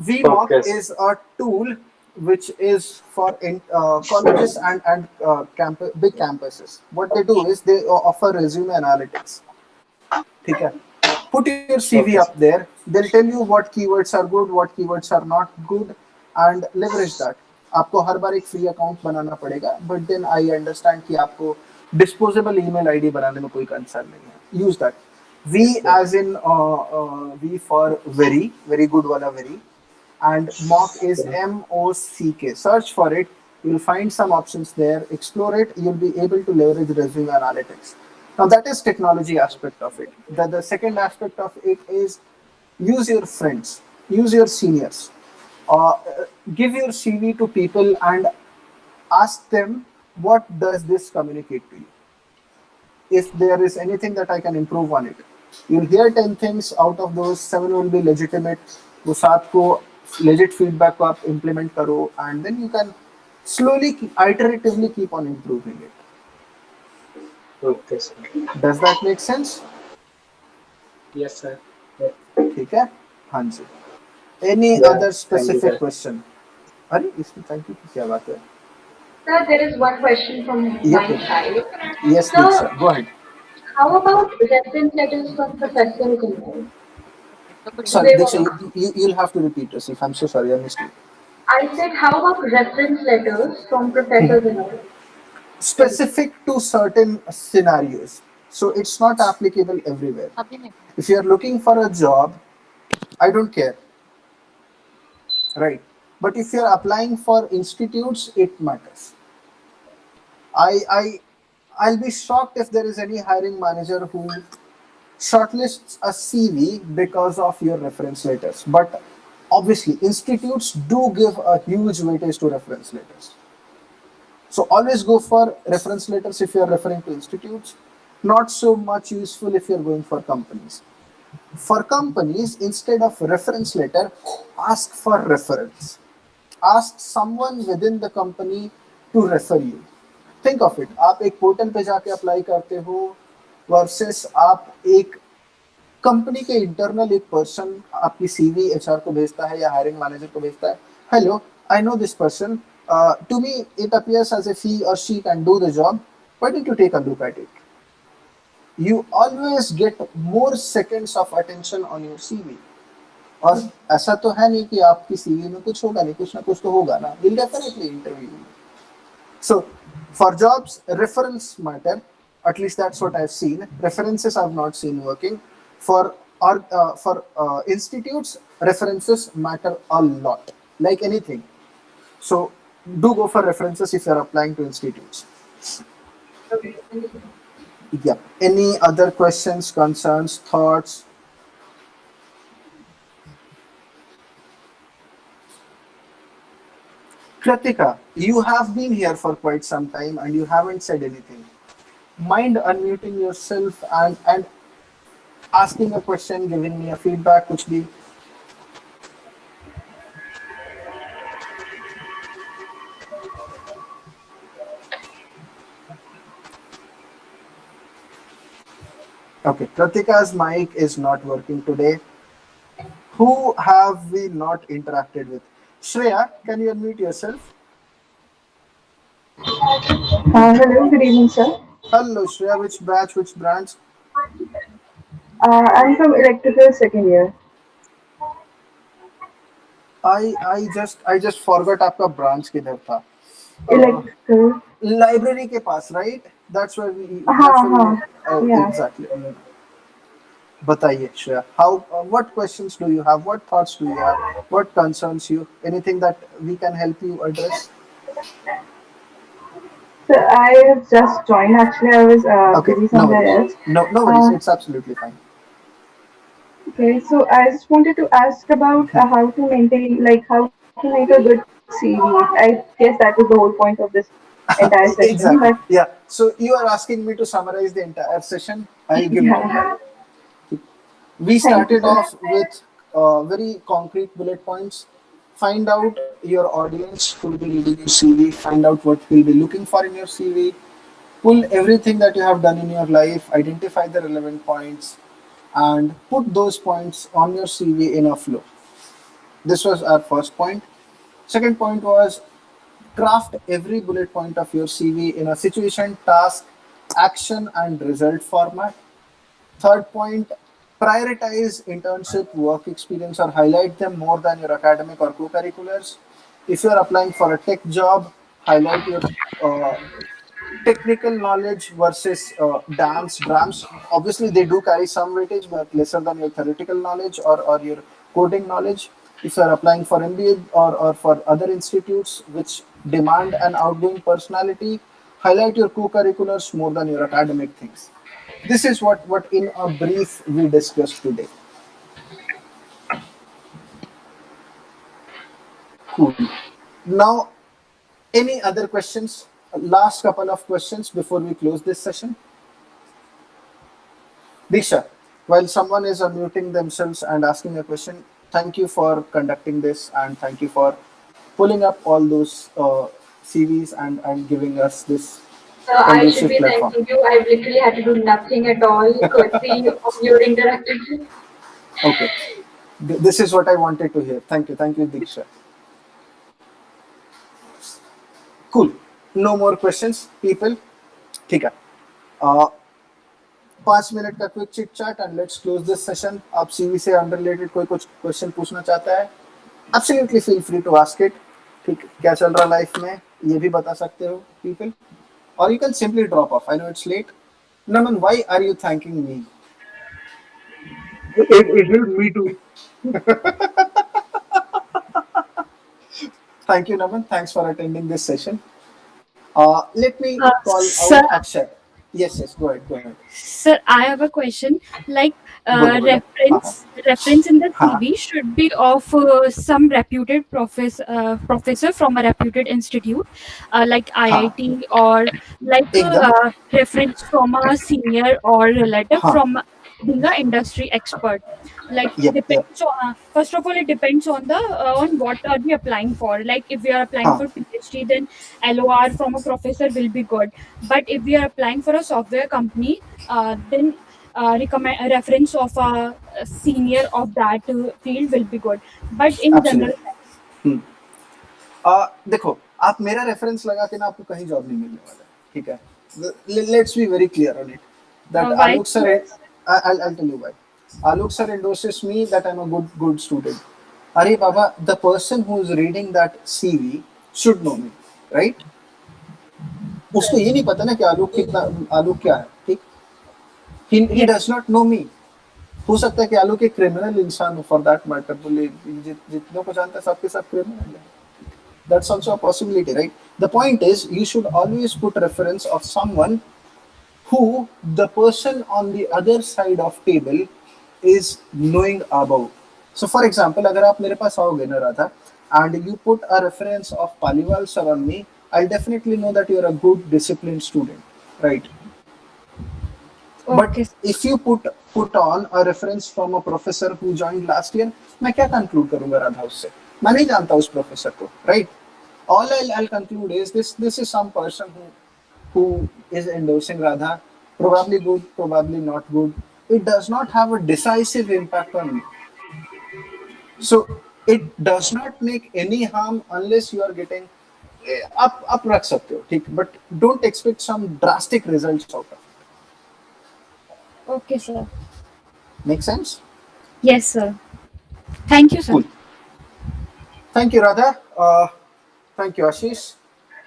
VMock Okay. is a tool which is for colleges and big campuses. What they do is they offer resume analytics. ठीक है? Put your CV Okay. up there. They'll tell you what keywords are good, what keywords are not good, and leverage that. आपको हर बार एक free account बनाना पड़ेगा, but then I understand कि आपको disposable email ID बनाने में कोई कंसर्न नहीं है. Use that. V as in V for very, very good वाला very, and mock is MOCK. Search for it. You'll find some options there. Explore it. You'll be able to leverage resume analytics. Now that is technology aspect of it. The second aspect of it is use your friends, use your seniors, uh, give your CV to people and ask them what does this communicate to you. If there is anything that I can improve on it, you'll hear 10 things. Out of those, 7 will be legitimate. वो 7 को legit feedback को आप implement करो, and then you can slowly, iteratively keep on improving it. Okay, sir. Does that make sense? Yes, sir. ठीक है? हाँ जी. Any Yeah, other thank you, specific sir. question? अरे इसमें thank you की क्या बात है? Sir, there is one question from my Yep. side. Yes, Sir, please, sir. Go ahead. how about reference letters from professors and all? Sorry, Diksha, you'll have to repeat yourself. I'm so sorry, I missed you. I said, how about reference letters from professors and all? Specific to certain scenarios. So it's not applicable everywhere. If you're looking for a job, I don't care. Right. But if you're applying for institutes, it matters. I I'll be shocked if there is any hiring manager who shortlists a CV because of your reference letters. But obviously, institutes do give a huge weightage to reference letters. So always go for reference letters if you are referring to institutes. Not so much useful if you're going for companies. For companies, instead of reference letter, ask for reference. Ask someone within the company to refer you. Think of it. आप एक portal पे जाके apply करते हो versus आप एक company के internal एक पर्सन आपकी सीवी एचआर को भेजता है या हायरिंग मैनेजर को भेजता है. Hello, I know this person. To me, it appears as if he or she can do the job. Why don't you take a look at it? You always get more seconds of attention on your CV. और ऐसा तो है नहीं कि आपकी CV में कुछ होगा नहीं, कुछ ना कुछ तो होगा ना. We'll definitely interview you. So, for jobs, reference matter. At least that's what I've seen. References I've not seen working. For institutes, references matter a lot, like anything. So, do go for references if you're applying to institutes. Okay. Yeah. Any other questions, concerns, thoughts? Kritika, you have been here for quite some time and you haven't said anything. Mind unmuting yourself and asking a question, giving me a feedback, कुछ भी. Okay, Kritika's mic is not working today. Who have we not interacted with? Shreya, can you unmute yourself? Hello, good evening, sir. Hello, Shreya. Which batch, which branch? I'm from electrical second year. I just forgot आपका branch किधर था. Electrical. Library के पास, right? That's where we. Yeah. Exactly. बताइए, Shreya. What questions do you have? What thoughts do you have? What concerns you? Anything that we can help you address? So I have just joined. Actually, I was Okay, busy no somewhere worries. else. No worries. It's absolutely fine. Okay, so I just wanted to ask about how to maintain, like how to to make a good CV. I guess that was the whole point of this entire session. Exactly. But Yeah. So you are asking me to summarize the entire session. I'll give it a try. yeah, We thank you, started sir. off with very concrete bullet points. Find out your audience who will be reading your CV. Find out what will be looking for in your CV. Pull everything that you have done in your life. Identify the relevant points, and put those points on your CV in a flow. This was our first point. Second point was craft every bullet point of your CV in a situation, task, action, and result format. Third point, prioritize internship, work experience, or highlight them more than your academic or co-curriculars. If you are applying for a tech job, highlight your uh, technical knowledge versus dance, drums. Obviously, they do carry some weightage, but lesser than your theoretical knowledge or your coding knowledge. If you are applying for MBA or for other institutes which demand an outgoing personality, highlight your co-curriculars more than your academic things. This is what in a brief we discussed today. Cool. Now, any other questions? Last couple of questions before we close this session. Disha, while someone is unmuting themselves and asking a question, thank you for conducting this and thank you for pulling up all those CVs and giving us this I should conducive be platform. thanking you. I literally had to do nothing at all, courtesy of your interactivity. Okay, this is what I wanted to hear. Thank you, Diksha. Cool. No more questions, people. ठीक है. 5 minute का quick chit chat and let's close this session. आप CV से unrelated कोई कुछ question पूछना चाहता है, absolutely feel free to ask it. ठीक, क्या चल रहा लाइफ में ये भी बता सकते हो पीपल, और you can simply drop off. I know it's late. Naman, why are you thanking me? It helped me too. Thank you, Naman. Thanks for attending this session. Let me call Sir, out Akshay. Yes, go ahead, go ahead. sir, I have a question. Like बोलो बोलो. हाँ हाँ reference in the हाँ CV should be of some reputed professor from a reputed institute, like हाँ IIT, or like एकदम. reference from a senior or relative हाँ. from being an industry expert. Like Yep. depends on, first of all, it depends on the on what are we applying for. Like if we are applying हाँ. for PhD, then LOR from a professor will be good. But if we are applying for a software company, then recommend a reference of a senior of that field will be good. But in general, absolutely. देखो, आप मेरा reference लगा के ना आपको कहीं job नहीं मिलने वाला है. ठीक है, let's be very clear on it that why? Alok sir, I'll tell you why. Alok sir endorses me that I'm a good student. Are Baba, the person who is reading that CV should know me, right? उसको ये नहीं पता ना कि आलोक क्या है. ठीक, he does not know me. हो सकता है कि आलोक एक क्रिमिनल इंसान हो, फॉर दैट मैटर. बोले जितनों को जानता है सबके सब क्रिमिनल है. That's also a possibility, right? The point is, you should always put reference of someone who the person on the other side of table is knowing about. So, for example, अगर आप मेरे पास आओगे ना Radha, and you put a reference of Paliwal sir on me, I'll definitely know that you're a good, disciplined student, right? But Okay. if you put on a reference from a professor who joined last year, मैं क्या conclude करूँगा राधा उससे? मैं नहीं जानता उस professor को, right? All I'll conclude is this is some person who is endorsing Radha, probably good, probably not good. It does not have a decisive impact on me. So it does not make any harm unless you are getting up रख सकते हो, ठीक, but don't expect some drastic results out of it. Okay, sir. Make sense? Yes, sir. Thank you, sir. Cool. Thank you, Radha. Thank you, Ashish.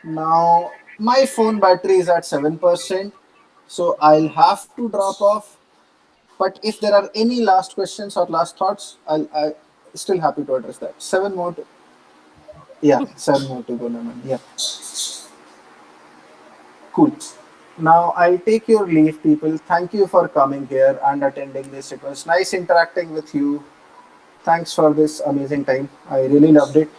Now, my phone battery is at 7%, so I'll have to drop off. But if there are any last questions or last thoughts, I still happy to address that. 7 more to, yeah, 7 more to go, Naman. Yeah. Cool. Now, I'll take your leave, people. Thank you for coming here and attending this. It was nice interacting with you. Thanks for this amazing time. I really loved it.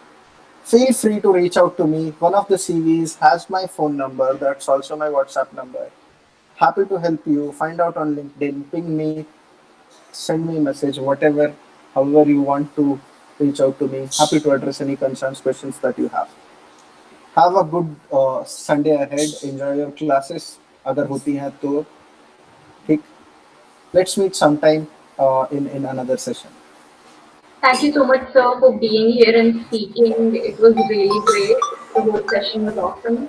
Feel free to reach out to me. One of the CVs has my phone number. That's also my WhatsApp number. Happy to help you. Find out on LinkedIn, ping me, send me a message, whatever, however you want to reach out to me. Happy to address any concerns, questions that you have. Have a good Sunday ahead. Enjoy your classes. अगर होती हैं तो ठीक. Let's meet sometime in another session. Thank you so much, sir, for being here and speaking. It was really great. The whole session was awesome.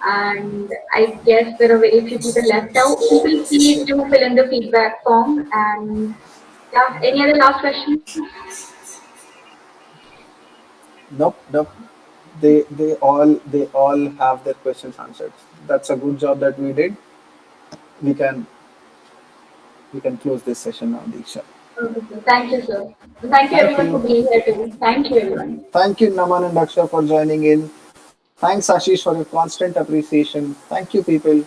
And I guess there are very few people left out. People, please do fill in the feedback form. And yeah, any other last questions? Nope. They all have their questions answered. That's a good job that we did. We can close this session now, Diksha. Thank you, sir. Thank you everyone for being here too. Thank you everyone. Thank you, Naman and Akshay, for joining in. Thanks, Ashish, for your constant appreciation. Thank you, people.